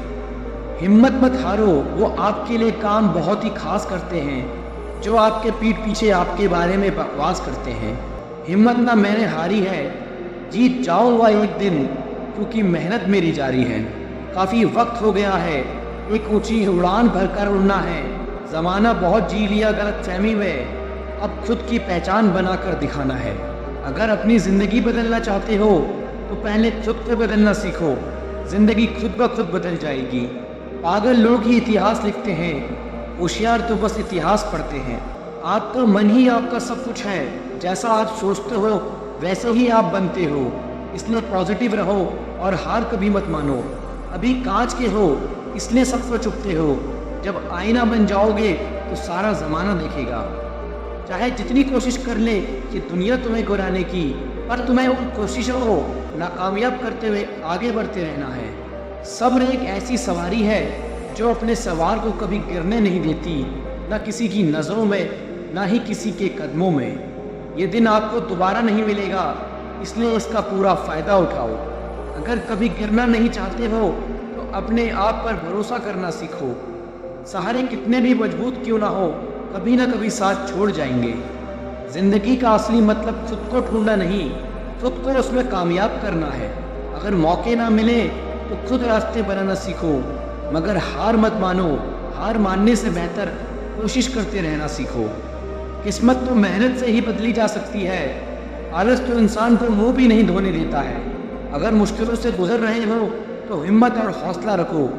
हिम्मत मत हारो, वो आपके लिए काम बहुत ही खास करते हैं जो आपके पीठ पीछे आपके बारे में बकवास करते हैं। हिम्मत ना मैंने हारी है, जीत जाऊंगा एक दिन, क्योंकि मेहनत मेरी जारी है। काफ़ी वक्त हो गया है, एक ऊंची उड़ान भरकर उड़ना है। ज़माना बहुत जी लिया गलतफहमी में, अब खुद की पहचान बनाकर दिखाना है। अगर अपनी ज़िंदगी बदलना चाहते हो तो पहले खुद से बदलना सीखो, ज़िंदगी खुद ब खुद बदल जाएगी। पागल लोग ही इतिहास लिखते हैं, होशियार तो बस इतिहास पढ़ते हैं। आपका मन ही आपका सब कुछ है, जैसा आप सोचते हो वैसे ही आप बनते हो। इसलिए पॉजिटिव रहो और हार कभी मत मानो। अभी कांच के हो इसलिए सबको चुपते हो, जब आईना बन जाओगे तो सारा ज़माना देखेगा। चाहे जितनी कोशिश कर ले कि दुनिया तुम्हें गिराने की, पर तुम्हें उन कोशिशों को नाकामयाब करते हुए आगे बढ़ते रहना है। सब्र एक ऐसी सवारी है जो अपने सवार को कभी गिरने नहीं देती, ना किसी की नज़रों में ना ही किसी के कदमों में। ये दिन आपको दोबारा नहीं मिलेगा, इसलिए इसका पूरा फ़ायदा उठाओ। अगर कभी गिरना नहीं चाहते हो तो अपने आप पर भरोसा करना सीखो। सहारे कितने भी मजबूत क्यों ना हो, कभी ना कभी साथ छोड़ जाएंगे। ज़िंदगी का असली मतलब खुद को ढूंढना नहीं, खुद को उसमें कामयाब करना है। अगर मौके ना मिले तो खुद रास्ते बनाना सीखो, मगर हार मत मानो। हार मानने से बेहतर कोशिश करते रहना सीखो। किस्मत तो मेहनत से ही बदली जा सकती है, आलस तो इंसान को मुंह भी नहीं धोने देता है। अगर मुश्किलों से गुजर रहे हो तो हिम्मत और हौसला रखो,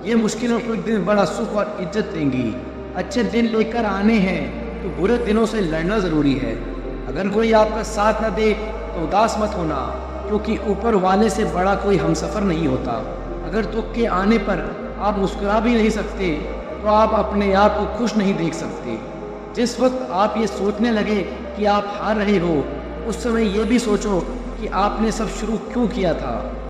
ये मुश्किलों को एक दिन बड़ा सुख और इज्जत देंगी। अच्छे दिन लेकर आने हैं तो बुरे दिनों से लड़ना ज़रूरी है। अगर कोई आपका साथ न दे तो उदास मत होना, क्योंकि ऊपर वाले से बड़ा कोई हमसफ़र नहीं होता। अगर दुख के आने पर आप मुस्कुरा भी नहीं सकते तो आप अपने आप को खुश नहीं देख सकते। जिस वक्त आप ये सोचने लगे कि आप हार रहे हो, उस समय ये भी सोचो कि आपने सब शुरू क्यों किया था।